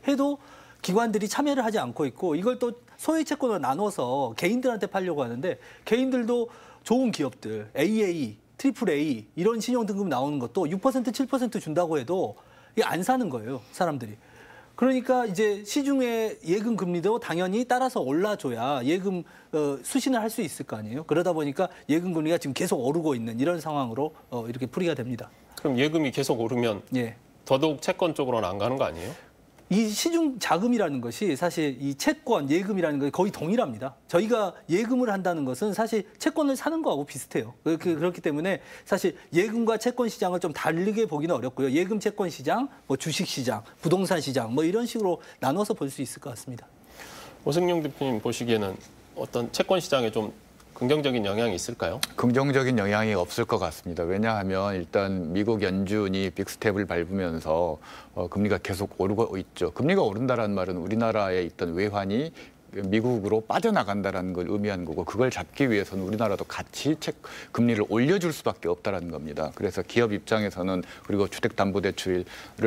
해도 기관들이 참여를 하지 않고 있고 이걸 또 소액 채권을 나눠서 개인들한테 팔려고 하는데 개인들도 좋은 기업들, AA, AAA 이런 신용등급 나오는 것도 6%, 7% 준다고 해도 이게 안 사는 거예요, 사람들이. 그러니까 이제 시중의 예금 금리도 당연히 따라서 올라줘야 예금 수신을 할 수 있을 거 아니에요. 그러다 보니까 예금 금리가 지금 계속 오르고 있는 이런 상황으로 이렇게 풀이가 됩니다. 그럼 예금이 계속 오르면 예. 더더욱 채권 쪽으로는 안 가는 거 아니에요? 이 시중 자금이라는 것이 사실 이 채권, 예금이라는 것이 거의 동일합니다. 저희가 예금을 한다는 것은 사실 채권을 사는 거하고 비슷해요. 그렇기 때문에 사실 예금과 채권 시장을 좀 다르게 보기는 어렵고요. 예금 채권 시장, 뭐 주식 시장, 부동산 시장 뭐 이런 식으로 나눠서 볼 수 있을 것 같습니다. 오승용 대표님 보시기에는 어떤 채권 시장에 좀 긍정적인 영향이 있을까요? 긍정적인 영향이 없을 것 같습니다. 왜냐하면 일단 미국 연준이 빅스텝을 밟으면서 금리가 계속 오르고 있죠. 금리가 오른다는 말은 우리나라에 있던 외환이 미국으로 빠져나간다는 걸 의미하는 거고 그걸 잡기 위해서는 우리나라도 같이 금리를 올려줄 수밖에 없다는 겁니다. 그래서 기업 입장에서는 그리고 주택담보대출을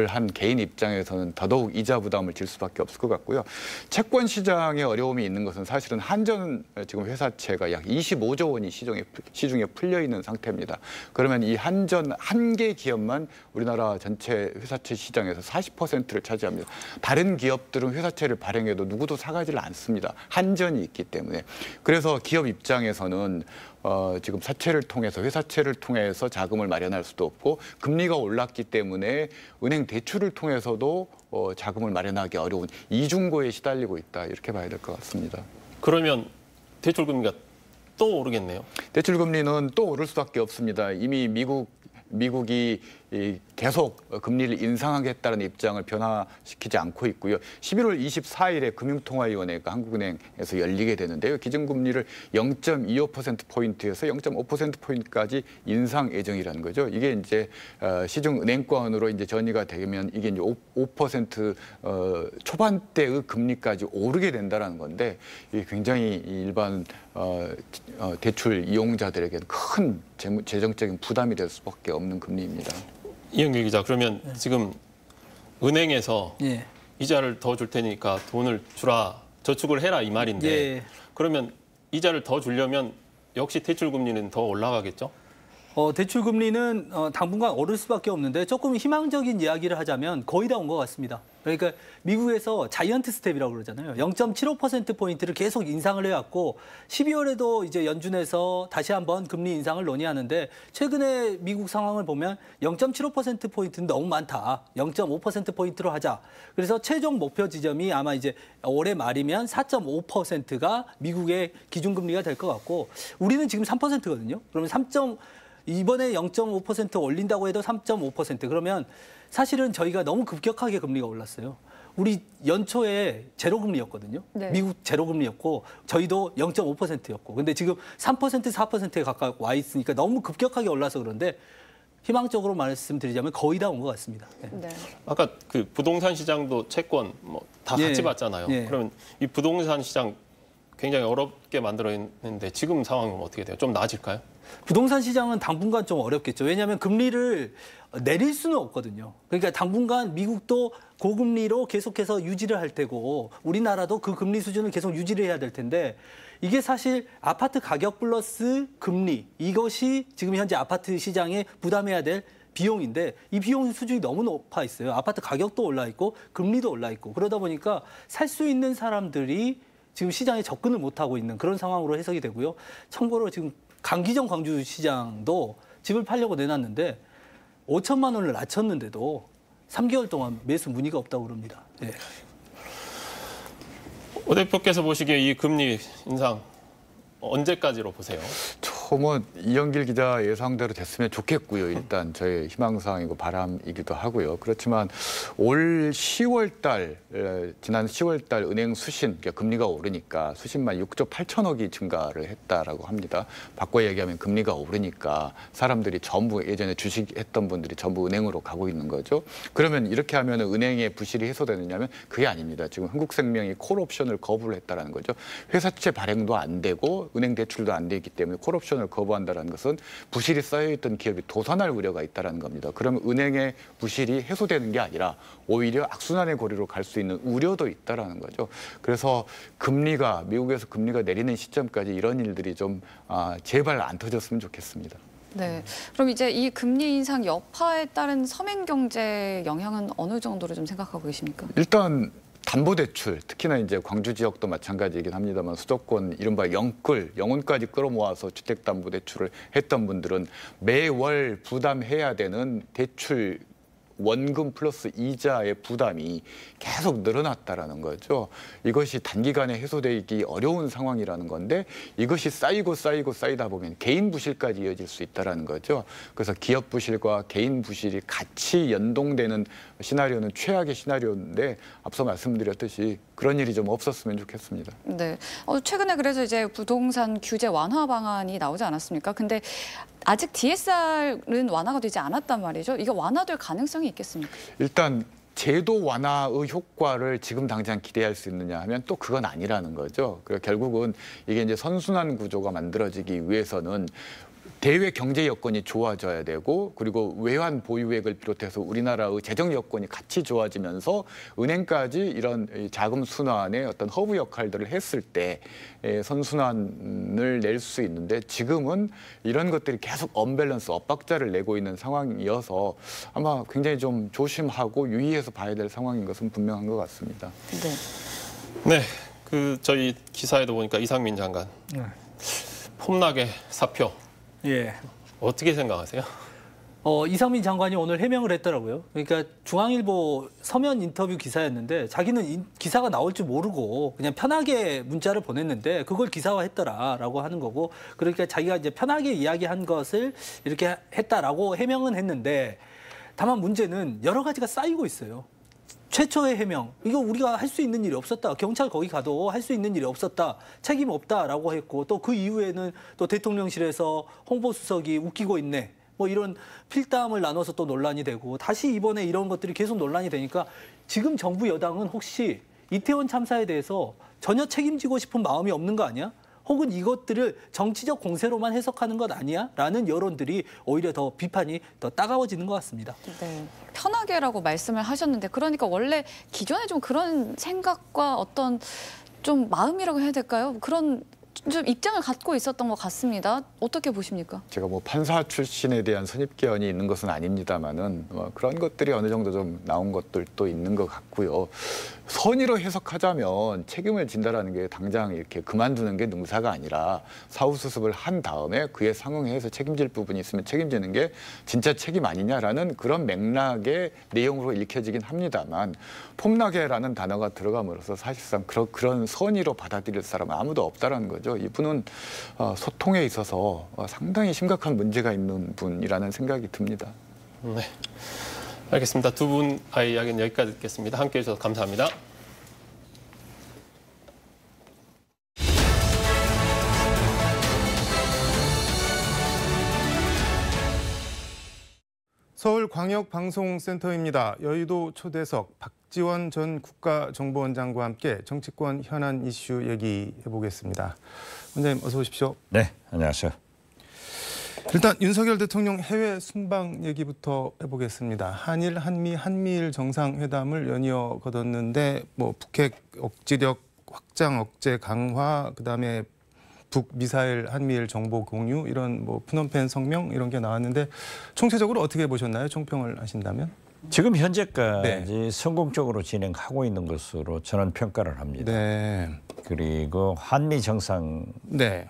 한 개인 입장에서는 더더욱 이자 부담을 질 수밖에 없을 것 같고요. 채권 시장에 어려움이 있는 것은 사실은 한전 지금 회사채가 약 25조 원이 시중에 풀려 있는 상태입니다. 그러면 이 한전 한 개 기업만 우리나라 전체 회사채 시장에서 40%를 차지합니다. 다른 기업들은 회사채를 발행해도 누구도 사가지를 않습니다. 합니다. 한전이 있기 때문에. 그래서 기업 입장에서는 지금 사채를 통해서 회사채를 통해서 자금을 마련할 수도 없고 금리가 올랐기 때문에 은행 대출을 통해서도 자금을 마련하기 어려운 이중고에 시달리고 있다 이렇게 봐야 될 것 같습니다. 그러면 대출 금리가 또 오르겠네요. 대출 금리는 또 오를 수밖에 없습니다. 이미 미국이 계속 금리를 인상하겠다는 입장을 변화시키지 않고 있고요. 11월 24일에 금융통화위원회가 한국은행에서 열리게 되는데요. 기준금리를 0.25%포인트에서 0.5%포인트까지 인상 예정이라는 거죠. 이게 이제 시중은행권으로 이제 전이가 되면 이게 이제 5% 초반대의 금리까지 오르게 된다는 건데 이게 굉장히 일반 대출 이용자들에게는 큰 재정적인 부담이 될 수밖에 없는 금리입니다. 이영길 기자, 그러면 지금 은행에서 예. 이자를 더 줄 테니까 돈을 주라, 저축을 해라 이 말인데 예. 그러면 이자를 더 주려면 역시 대출 금리는 더 올라가겠죠? 대출 금리는 당분간 오를 수밖에 없는데 조금 희망적인 이야기를 하자면 거의 다 온 것 같습니다. 그러니까 미국에서 자이언트 스텝이라고 그러잖아요. 0.75%포인트를 계속 인상을 해왔고 12월에도 이제 연준에서 다시 한번 금리 인상을 논의하는데 최근에 미국 상황을 보면 0.75%포인트는 너무 많다. 0.5%포인트로 하자. 그래서 최종 목표 지점이 아마 이제 올해 말이면 4.5%가 미국의 기준금리가 될 것 같고 우리는 지금 3%거든요. 그러면 이번에 0.5% 올린다고 해도 3.5%. 그러면 사실은 저희가 너무 급격하게 금리가 올랐어요. 우리 연초에 제로금리였거든요. 네. 미국 제로금리였고 저희도 0.5%였고. 근데 지금 3%, 4%에 가까이 와 있으니까 너무 급격하게 올라서 그런데 희망적으로 말씀드리자면 거의 다 온 것 같습니다. 네. 네. 아까 그 부동산 시장도 채권 뭐 다 예. 같이 봤잖아요. 예. 그러면 이 부동산 시장 굉장히 어렵게 만들어 있는데 지금 상황은 어떻게 돼요? 좀 나아질까요? 부동산 시장은 당분간 좀 어렵겠죠. 왜냐하면 금리를 내릴 수는 없거든요. 그러니까 당분간 미국도 고금리로 계속해서 유지를 할 테고 우리나라도 그 금리 수준을 계속 유지를 해야 될 텐데 이게 사실 아파트 가격 플러스 금리 이것이 지금 현재 아파트 시장에 부담해야 될 비용인데 이 비용 수준이 너무 높아 있어요. 아파트 가격도 올라 있고 금리도 올라 있고 그러다 보니까 살 수 있는 사람들이 지금 시장에 접근을 못하고 있는 그런 상황으로 해석이 되고요. 참고로 지금 강기정 광주시장도 집을 팔려고 내놨는데 5천만 원을 낮췄는데도 3개월 동안 매수 문의가 없다고 그럽니다. 네. 오 대표께서 보시기에 이 금리 인상 언제까지로 보세요? 뭐 이영길 기자 예상대로 됐으면 좋겠고요. 일단 저의 희망사항이고 바람이기도 하고요. 그렇지만 올 10월 달, 지난 10월 달 은행 수신, 그러니까 금리가 오르니까 수신만 6조 8천억이 증가를 했다라고 합니다. 바꿔 얘기하면 금리가 오르니까 사람들이 전부 예전에 주식했던 분들이 전부 은행으로 가고 있는 거죠. 그러면 이렇게 하면 은행의 부실이 해소되느냐면 그게 아닙니다. 지금 한국생명이 콜옵션을 거부를 했다라는 거죠. 회사채 발행도 안 되고 은행 대출도 안 되기 때문에 콜옵션을 거부한다는 것은 부실이 쌓여있던 기업이 도산할 우려가 있다는 겁니다. 그러면 은행의 부실이 해소되는 게 아니라 오히려 악순환의 고리로 갈 수 있는 우려도 있다는 거죠. 그래서 미국에서 금리가 내리는 시점까지 이런 일들이 좀 제발 안 터졌으면 좋겠습니다. 네. 그럼 이제 이 금리 인상 여파에 따른 서민 경제 영향은 어느 정도로 좀 생각하고 계십니까? 일단 담보대출, 특히나 이제 광주 지역도 마찬가지이긴 합니다만 수도권 이른바 영혼까지 끌어모아서 주택담보대출을 했던 분들은 매월 부담해야 되는 대출 원금 플러스 이자의 부담이 계속 늘어났다라는 거죠. 이것이 단기간에 해소되기 어려운 상황이라는 건데 이것이 쌓이다 보면 개인 부실까지 이어질 수 있다라는 거죠. 그래서 기업 부실과 개인 부실이 같이 연동되는 시나리오는 최악의 시나리오인데 앞서 말씀드렸듯이 그런 일이 좀 없었으면 좋겠습니다. 네. 최근에 그래서 이제 부동산 규제 완화 방안이 나오지 않았습니까? 근데 아직 DSR은 완화가 되지 않았단 말이죠. 이게 완화될 가능성이 있겠습니까? 일단 제도 완화의 효과를 지금 당장 기대할 수 있느냐 하면 또 그건 아니라는 거죠. 그리고 결국은 이게 이제 선순환 구조가 만들어지기 위해서는 대외 경제 여건이 좋아져야 되고 그리고 외환 보유액을 비롯해서 우리나라의 재정 여건이 같이 좋아지면서 은행까지 이런 자금 순환의 어떤 허브 역할들을 했을 때 선순환을 낼 수 있는데 지금은 이런 것들이 계속 언밸런스, 엇박자를 내고 있는 상황이어서 아마 굉장히 좀 조심하고 유의해서 봐야 될 상황인 것은 분명한 것 같습니다. 네. 네. 저희 기사에도 보니까 이상민 장관 네. 폼나게 사표 예. 어떻게 생각하세요? 이상민 장관이 오늘 해명을 했더라고요. 그러니까 중앙일보 서면 인터뷰 기사였는데 자기는 기사가 나올 줄 모르고 그냥 편하게 문자를 보냈는데 그걸 기사화했더라라고 하는 거고, 그러니까 자기가 이제 편하게 이야기한 것을 이렇게 했다라고 해명은 했는데, 다만 문제는 여러 가지가 쌓이고 있어요. 최초의 해명, 이거 우리가 할 수 있는 일이 없었다. 경찰 거기 가도 할 수 있는 일이 없었다. 책임 없다라고 했고, 또 그 이후에는 또 대통령실에서 홍보수석이 웃기고 있네. 뭐 이런 필담을 나눠서 또 논란이 되고, 다시 이번에 이런 것들이 계속 논란이 되니까 지금 정부 여당은 혹시 이태원 참사에 대해서 전혀 책임지고 싶은 마음이 없는 거 아니야? 혹은 이것들을 정치적 공세로만 해석하는 것 아니야? 라는 여론들이 오히려 더 비판이 더 따가워지는 것 같습니다. 네, 편하게라고 말씀을 하셨는데, 그러니까 원래 기존에 좀 그런 생각과 어떤 좀 마음이라고 해야 될까요? 그런 좀 입장을 갖고 있었던 것 같습니다. 어떻게 보십니까? 제가 뭐 판사 출신에 대한 선입견이 있는 것은 아닙니다만은 그런 것들이 어느 정도 좀 나온 것들도 있는 것 같고요. 선의로 해석하자면 책임을 진다라는 게 당장 이렇게 그만두는 게 능사가 아니라 사후수습을 한 다음에 그에 상응해서 책임질 부분이 있으면 책임지는 게 진짜 책임 아니냐라는 그런 맥락의 내용으로 읽혀지긴 합니다만, 폼나게라는 단어가 들어감으로써 사실상 그런 선의로 받아들일 사람은 아무도 없다라는 거죠. 이분은 소통에 있어서 상당히 심각한 문제가 있는 분이라는 생각이 듭니다. 네, 알겠습니다. 두 분 이야기는 여기까지 듣겠습니다. 함께해 주셔서 감사합니다. 서울광역방송센터입니다. 여의도 초대석 박지원 전 국가정보원장과 함께 정치권 현안 이슈 얘기해 보겠습니다. 원장님 어서 오십시오. 네, 안녕하세요. 일단 윤석열 대통령 해외 순방 얘기부터 해보겠습니다. 한일, 한미, 한미일 정상회담을 연이어 거뒀는데 뭐 북핵 억지력 확장 억제 강화, 그다음에 북미사일 한미일 정보 공유, 이런 뭐 프놈펜 성명 이런 게 나왔는데 총체적으로 어떻게 보셨나요? 총평을 하신다면? 지금 현재까지 네. 성공적으로 진행하고 있는 것으로 저는 평가를 합니다. 네. 그리고 한미 정상회담도 네.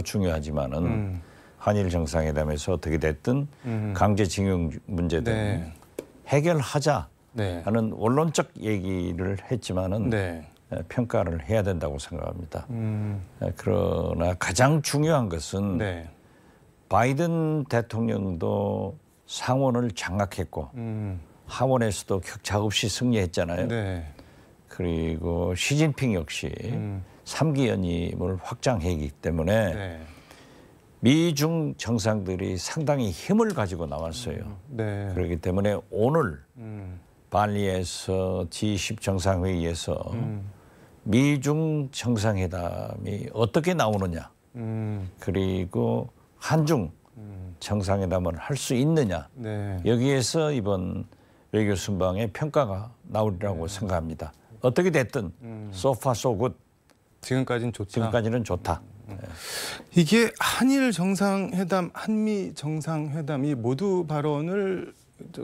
중요하지만은 한일 정상회담에서 어떻게 됐든 강제징용 문제 등 네. 해결하자 네. 하는 원론적 얘기를 했지만은 네. 평가를 해야 된다고 생각합니다. 그러나 가장 중요한 것은 네. 바이든 대통령도 상원을 장악했고 하원에서도 격차 없이 승리했잖아요. 네. 그리고 시진핑 역시 3기 연임을 확장했기 때문에 네. 미중 정상들이 상당히 힘을 가지고 나왔어요. 네. 그렇기 때문에 오늘 발리에서 G20 정상회의에서 미중 정상회담이 어떻게 나오느냐, 그리고 한중 정상회담을 할 수 있느냐, 네. 여기에서 이번 외교 순방의 평가가 나오리라고 생각합니다. 어떻게 됐든 so far so good, 지금까지는 좋다. 지금까지는 좋다. 이게 한일 정상회담, 한미 정상회담이 모두 발언을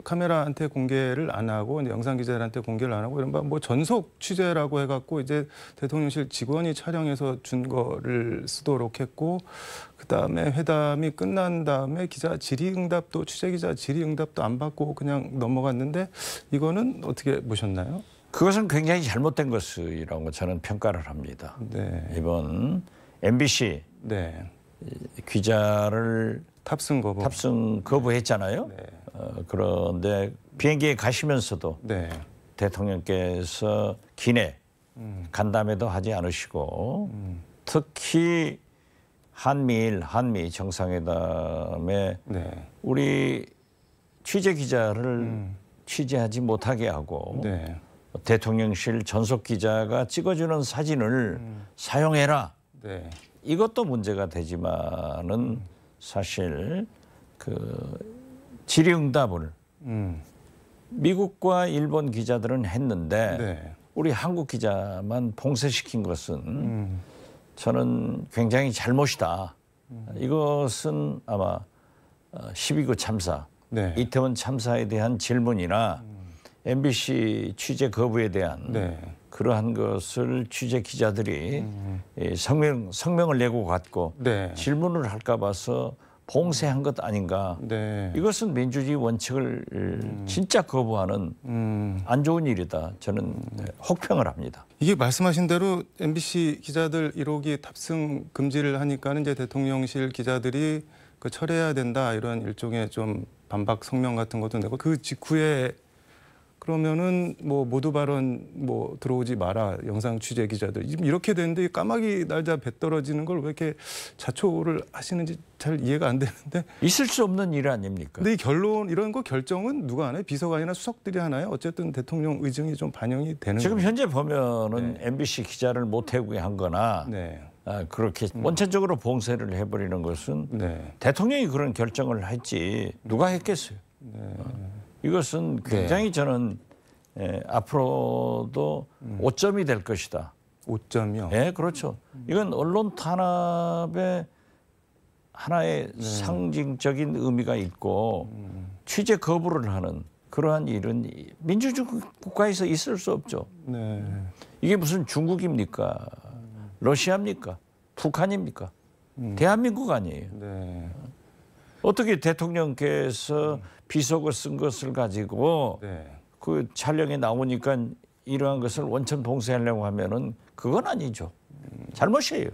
카메라한테 공개를 안 하고 영상 기자들한테 공개를 안 하고 이른바 뭐 전속 취재라고 해갖고 이제 대통령실 직원이 촬영해서 준 거를 쓰도록 했고, 그다음에 회담이 끝난 다음에 기자 질의응답도 취재 기자 질의응답도 안 받고 그냥 넘어갔는데, 이거는 어떻게 보셨나요? 그것은 굉장히 잘못된 것이라고 저는 평가를 합니다. 네. 이번 MBC 네. 기자를 탑승 거부했잖아요. 네. 그런데 비행기에 가시면서도 네. 대통령께서 기내 간담회도 하지 않으시고 특히 한미 정상회담에 네. 우리 취재 기자를 취재하지 못하게 하고 네. 대통령실 전속 기자가 찍어주는 사진을 사용해라. 네. 이것도 문제가 되지만은 사실 그 질의응답을 미국과 일본 기자들은 했는데 네. 우리 한국 기자만 봉쇄시킨 것은 저는 굉장히 잘못이다. 이것은 아마 12구 참사, 네. 이태원 참사에 대한 질문이나 MBC 취재 거부에 대한 네. 그러한 것을 취재 기자들이 성명을 내고 갔고 네. 질문을 할까 봐서 봉쇄한 것 아닌가. 네. 이것은 민주주의 원칙을 진짜 거부하는 안 좋은 일이다. 저는 혹평을 합니다. 이게 말씀하신 대로 MBC 기자들 1호기 탑승 금지를 하니까는 이제 대통령실 기자들이 그 철회해야 된다 이런 일종의 좀 반박 성명 같은 것도 내고 그 직후에 그러면은 뭐 모두 발언 뭐 들어오지 마라 영상 취재 기자들 이렇게 되는데 까마귀 날자 배 떨어지는 걸 왜 이렇게 자초를 하시는지 잘 이해가 안 되는데 있을 수 없는 일 아닙니까? 근데 이 결론 이런 거 결정은 누가 하나요? 비서관이나 수석들이 하나요? 어쨌든 대통령 의중이 좀 반영이 되는 지금 거예요. 현재 보면은 MBC 기자를 못 태우게 한거나 네. 그렇게 원천적으로 봉쇄를 해버리는 것은 네. 대통령이 그런 결정을 했지 누가 했겠어요. 이것은 굉장히 저는 앞으로도 오점이 될 것이다. 5점이요. 예, 그렇죠. 이건 언론 탄압의 하나의 상징적인 의미가 있고 취재 거부를 하는 그러한 일은 민주주의 국가에서 있을 수 없죠. 네. 이게 무슨 중국입니까? 러시아입니까? 북한입니까? 대한민국 아니에요. 네. 어떻게 대통령께서 비속어 쓴 것을 가지고 네. 그 촬영에 나오니까 이러한 것을 원천 봉쇄하려고 하면은 그건 아니죠. 잘못이에요.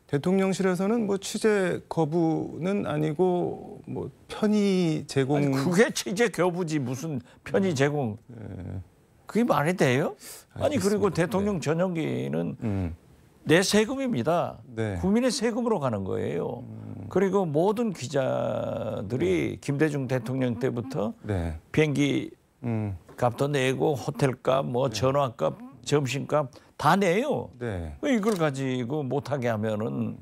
대통령실에서는 뭐 취재 거부는 아니고 뭐 편의 제공 아니, 그게 취재 거부지 무슨 편의 제공. 그게 말이 돼요? 아니 그리고 대통령 전용기는 내 세금입니다. 네. 국민의 세금으로 가는 거예요. 그리고 모든 기자들이 김대중 대통령 때부터 네. 비행기 값도 내고 호텔값, 뭐 전화값, 점심값 다 내요. 네. 이걸 가지고 못하게 하면은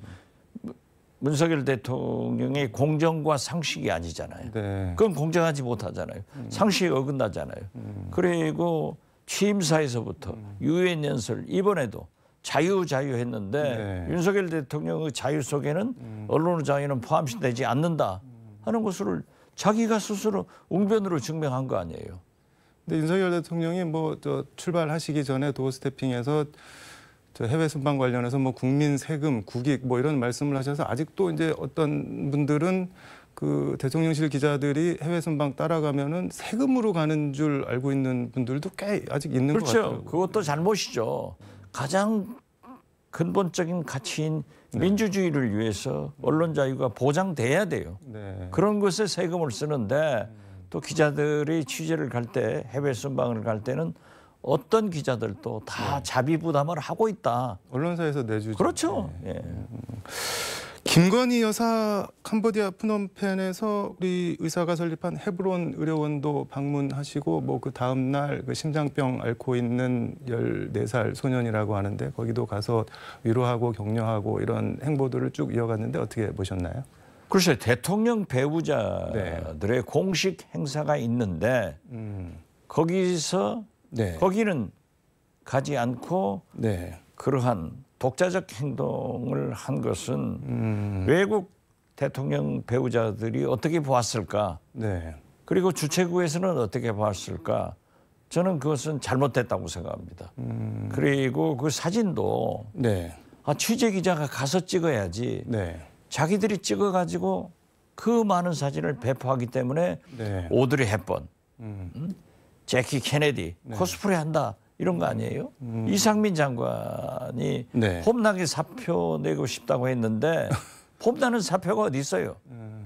문석열 대통령의 공정과 상식이 아니잖아요. 네. 그건 공정하지 못하잖아요. 상식이 어긋나잖아요. 그리고 취임사에서부터 유엔 연설 이번에도 자유 했는데 네. 윤석열 대통령의 자유 속에는 언론의 자유는 포함되지 않는다 하는 것을 자기가 스스로 웅변으로 증명한 거 아니에요. 근데 윤석열 대통령이 뭐 저 출발하시기 전에 도어 스태핑에서 저 해외 순방 관련해서 뭐 국민 세금, 국익 뭐 이런 말씀을 하셔서 아직도 이제 어떤 분들은 그 대통령실 기자들이 해외 순방 따라가면은 세금으로 가는 줄 알고 있는 분들도 꽤 아직 있는 것 같아요. 그렇죠. 그것도 잘못이죠. 가장 근본적인 가치인 민주주의를 위해서 언론 자유가 보장돼야 돼요. 네. 그런 것에 세금을 쓰는데 또 기자들이 취재를 갈 때 해외 순방을 갈 때는 어떤 기자들도 다 자비 부담을 하고 있다. 언론사에서 내주죠. 그렇죠. 예. 김건희 여사 캄보디아 프놈펜에서 우리 의사가 설립한 헤브론 의료원도 방문하시고 뭐 그 다음 날 그 심장병 앓고 있는 14살 소년이라고 하는데 거기도 가서 위로하고 격려하고 이런 행보들을 쭉 이어갔는데 어떻게 보셨나요? 글쎄 대통령 배우자들의 공식 행사가 있는데 거기서 네. 거기는 가지 않고 네. 그러한 독자적 행동을 한 것은 외국 대통령 배우자들이 어떻게 보았을까? 네. 그리고 주최국에서는 어떻게 보았을까? 저는 그것은 잘못됐다고 생각합니다. 그리고 그 사진도 네. 취재 기자가 가서 찍어야지. 네. 자기들이 찍어가지고 그 많은 사진을 배포하기 때문에 네. 오드리 헵번, 제키 케네디 코스프레한다. 이런 거 아니에요? 이상민 장관이 네. 폼나게 사표 내고 싶다고 했는데 폼나는 사표가 어디 있어요?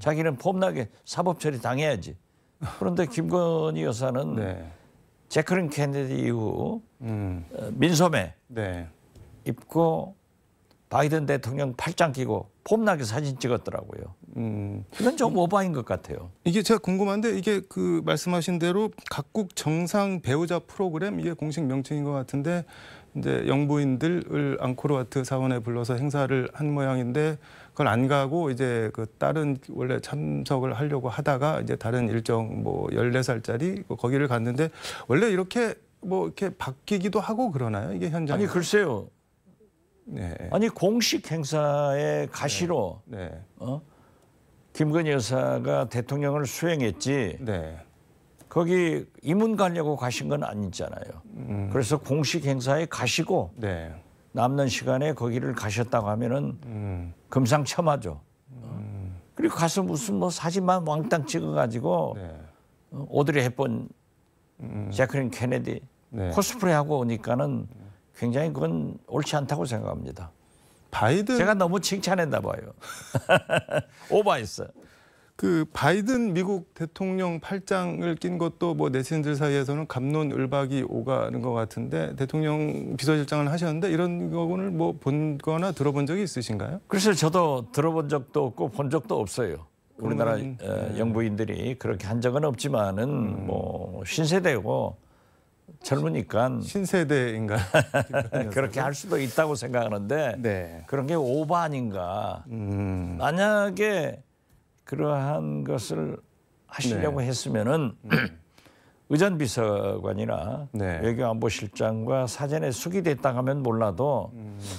자기는 폼나게 사법 처리 당해야지. 그런데 김건희 여사는 네. 제크린 케네디 이후 민소매 네. 입고 바이든 대통령 팔짱 끼고 폼나게 사진 찍었더라고요. 이건 좀 오바인 것 같아요. 이게 제가 궁금한데 이게 그 말씀하신 대로 각국 정상 배우자 프로그램 이게 공식 명칭인 것 같은데 이제 영부인들을 앙코르와트 사원에 불러서 행사를 한 모양인데 그걸 안 가고 이제 그 다른 원래 참석을 하려고 하다가 이제 다른 일정 뭐 14살짜리 거기를 갔는데 원래 이렇게 뭐 이렇게 바뀌기도 하고 그러나요? 이게 현장? 아니 글쎄요. 네. 아니 공식 행사의 가시로 네. 김건희 여사가 대통령을 수행했지. 네. 거기 이문 가려고 가신 건 아니잖아요. 그래서 공식 행사에 가시고 네. 남는 시간에 거기를 가셨다고 하면은 금상첨화죠. 그리고 가서 무슨 뭐 사진만 왕땅 찍어가지고 네. 오드리 헵번, 제클린 케네디 네. 코스프레하고 오니까는 굉장히 그건 옳지 않다고 생각합니다. 바이든 제가 너무 칭찬했나 봐요. 오버했어. 그 바이든 미국 대통령 팔짱을 낀 것도 뭐 네티즌들 사이에서는 갑론을박이 오가는 것 같은데 대통령 비서실장을 하셨는데 이런 거를 뭐 본거나 들어본 적이 있으신가요? 그래서 저도 들어본 적도 없고 본 적도 없어요. 우리나라 영부인들이 그렇게 한 적은 없지만은 뭐 신세대고 젊으니까 신세대인가? 그렇게 할 수도 있다고 생각하는데 네. 그런 게 오버 아닌가. 만약에 그러한 것을 하시려고 했으면은 의전 비서관이나 네. 외교안보실장과 사전에 숙의됐다 하면 몰라도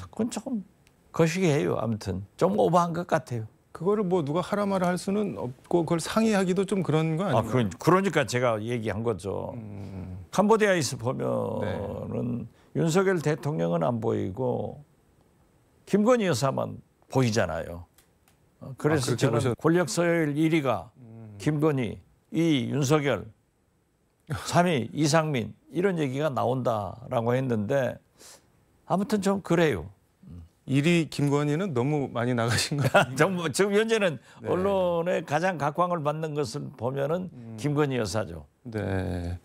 그건 조금 거시기해요. 아무튼 좀 오버한 것 같아요. 그거를 뭐 누가 하라 마라 할 수는 없고 그걸 상의하기도 좀 그런 거 아닌가요? 그러니까 제가 얘기한 거죠. 캄보디아에서 보면은 윤석열 대통령은 안 보이고 김건희 여사만 보이잖아요. 그래서 저는 권력 서열 1위가 김건희, 2위 윤석열, 3위 이상민 이런 얘기가 나온다라고 했는데 아무튼 좀 그래요. 1위 김건희는 너무 많이 나가신 거 아니에요? 지금 현재는 언론에 가장 각광을 받는 것을 보면은 김건희 여사죠. 네.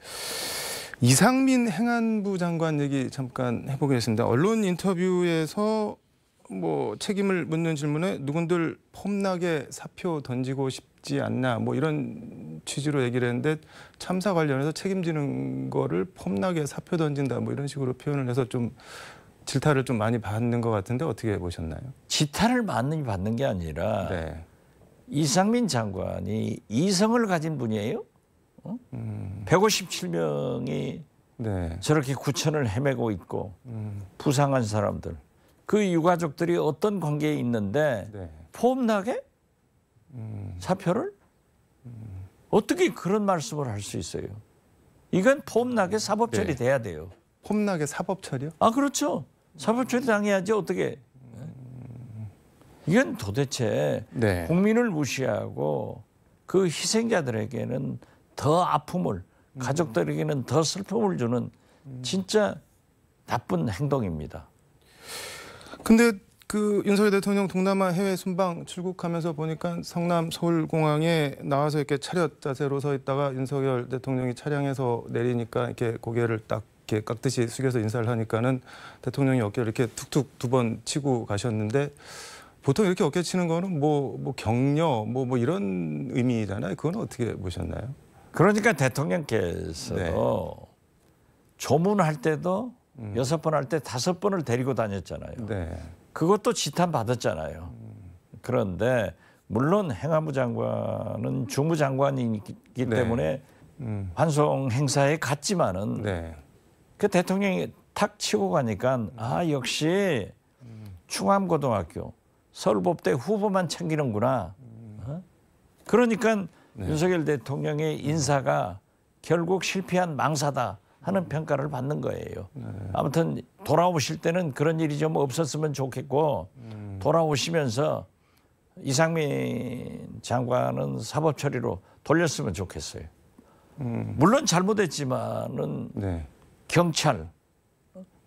이상민 행안부 장관 얘기 잠깐 해보겠습니다. 언론 인터뷰에서 뭐 책임을 묻는 질문에 누군들 폼나게 사표 던지고 싶지 않나 뭐 이런 취지로 얘기를 했는데 참사 관련해서 책임지는 거를 폼나게 사표 던진다 뭐 이런 식으로 표현을 해서 좀 질타를 좀 많이 받는 것 같은데 어떻게 보셨나요? 지탄을 많이 받는 게 아니라 네. 이상민 장관이 이성을 가진 분이에요. 157명이 네. 저렇게 구천을 헤매고 있고 부상한 사람들 그 유가족들이 어떤 관계에 있는데 네. 폼나게 사표를 어떻게 그런 말씀을 할 수 있어요? 이건 폼나게 사법 처리돼야 돼요. 폼나게 사법 처리요? 아 그렇죠. 사법 처리 당해야지 어떻게? 이건 도대체 네. 국민을 무시하고 그 희생자들에게는 더 아픔을 가족들에게는 더 슬픔을 주는 진짜 나쁜 행동입니다. 근데 그 윤석열 대통령 동남아 해외 순방 출국하면서 보니까 성남 서울공항에 나와서 이렇게 차렷 자세로 서 있다가 윤석열 대통령이 차량에서 내리니까 이렇게 고개를 딱 이렇게 깍듯이 숙여서 인사를 하니까는 대통령이 어깨를 이렇게 툭툭 2번 치고 가셨는데 보통 이렇게 어깨 치는 거는 뭐 격려 뭐 이런 의미잖아요. 그건 어떻게 보셨나요? 그러니까 대통령께서도 조문할 때도 6번 할 때 5번을 데리고 다녔잖아요. 네. 그것도 지탄 받았잖아요. 그런데 물론 행안부 장관은 주무장관이기 때문에 환송 행사에 갔지만은 네. 그 대통령이 탁 치고 가니까 아 역시 충암고등학교 서울법대 후보만 챙기는구나. 그러니까 윤석열 대통령의 인사가 결국 실패한 망사다 하는 평가를 받는 거예요. 아무튼 돌아오실 때는 그런 일이 좀 없었으면 좋겠고 돌아오시면서 이상민 장관은 사법 처리로 돌렸으면 좋겠어요. 물론 잘못했지만은 네. 경찰,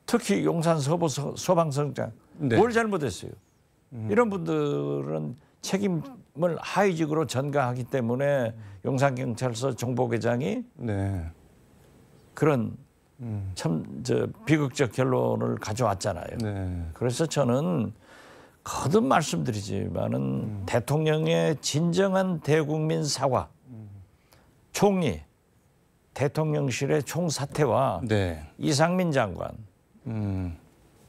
특히 용산 서부 소방서장 네. 뭘 잘못했어요? 이런 분들은 책임을 하위직으로 전가하기 때문에 용산경찰서 정보계장이 네. 그런 참 비극적 결론을 가져왔잖아요. 네. 그래서 저는 거듭 말씀드리지만은 대통령의 진정한 대국민 사과, 총리, 대통령실의 총사퇴와 네. 이상민 장관,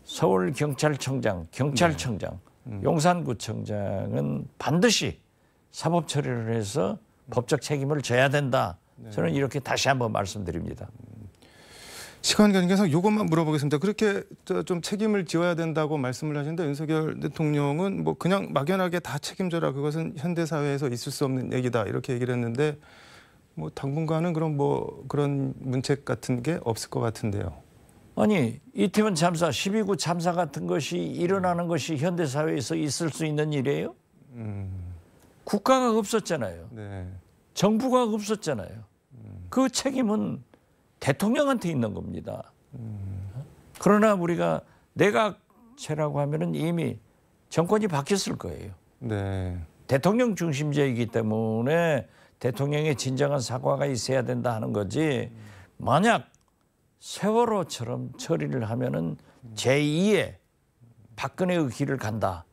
서울경찰청장, 경찰청장, 용산구청장은 반드시 사법 처리를 해서 법적 책임을 져야 된다. 저는 이렇게 다시 한번 말씀드립니다. 시간 관계상 이것만 물어보겠습니다. 그렇게 좀 책임을 지어야 된다고 말씀을 하시는데 윤석열 대통령은 뭐 그냥 막연하게 다 책임져라. 그것은 현대 사회에서 있을 수 없는 얘기다. 이렇게 얘기를 했는데 뭐 당분간은 그런 문책 같은 게 없을 것 같은데요. 아니 이태원 참사, 12구 참사 같은 것이 일어나는 것이 현대 사회에서 있을 수 있는 일이에요? 국가가 없었잖아요. 네. 정부가 없었잖아요. 그 책임은 대통령한테 있는 겁니다. 그러나 우리가 내각체라고 하면은 이미 정권이 바뀌었을 거예요. 네. 대통령 중심제이기 때문에 대통령의 진정한 사과가 있어야 된다 하는 거지. 만약 세월호처럼 처리를 하면은 제2의 박근혜의 길을 간다.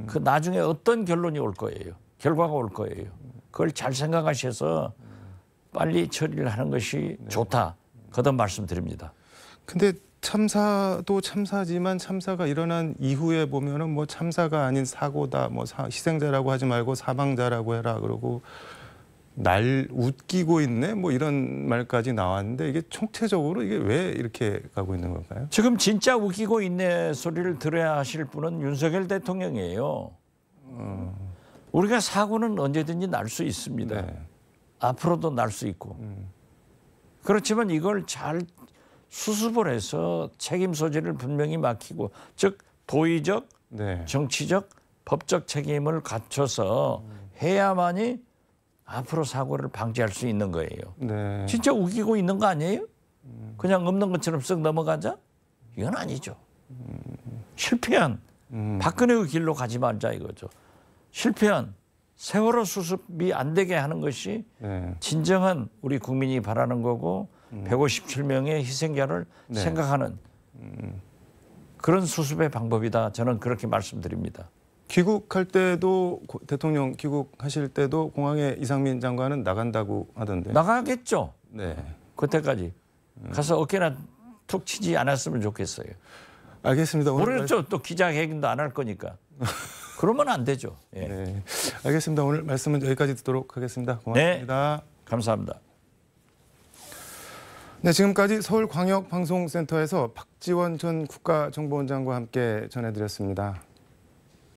그 나중에 어떤 결론이 올 거예요. 결과가 올 거예요. 그걸 잘 생각하셔서 빨리 처리를 하는 것이 좋다. 거듭 말씀드립니다. 근데 참사도 참사지만 참사가 일어난 이후에 보면은 뭐 참사가 아닌 사고다, 뭐 희생자라고 하지 말고 사망자라고 해라 그러고 날 웃기고 있네, 뭐 이런 말까지 나왔는데 이게 총체적으로 이게 왜 이렇게 가고 있는 걸까요? 지금 진짜 웃기고 있네 소리를 들어야 하실 분은 윤석열 대통령이에요. 우리가 사고는 언제든지 날 수 있습니다. 네. 앞으로도 날 수 있고. 그렇지만 이걸 잘 수습을 해서 책임 소재를 분명히 맡기고, 즉 도의적, 네. 정치적, 법적 책임을 갖춰서 해야만이 앞으로 사고를 방지할 수 있는 거예요. 네. 진짜 웃기고 있는 거 아니에요? 그냥 없는 것처럼 쓱 넘어가자? 이건 아니죠. 실패한 박근혜의 길로 가지 말자 이거죠. 실패한 세월호 수습이 안 되게 하는 것이 네. 진정한 우리 국민이 바라는 거고 157명의 희생자를 네. 생각하는 그런 수습의 방법이다. 저는 그렇게 말씀드립니다. 귀국할 때도 대통령 귀국하실 때도 공항에 이상민 장관은 나간다고 하던데. 나가겠죠. 네. 그때까지 가서 어깨나 툭 치지 않았으면 좋겠어요. 알겠습니다. 모르겠죠. 또 기자회견도 안 할 거니까. 그러면 안 되죠. 예. 네. 알겠습니다. 오늘 말씀은 여기까지 듣도록 하겠습니다. 고맙습니다. 네. 감사합니다. 네, 지금까지 서울광역방송센터에서 박지원 전 국가정보원장과 함께 전해드렸습니다.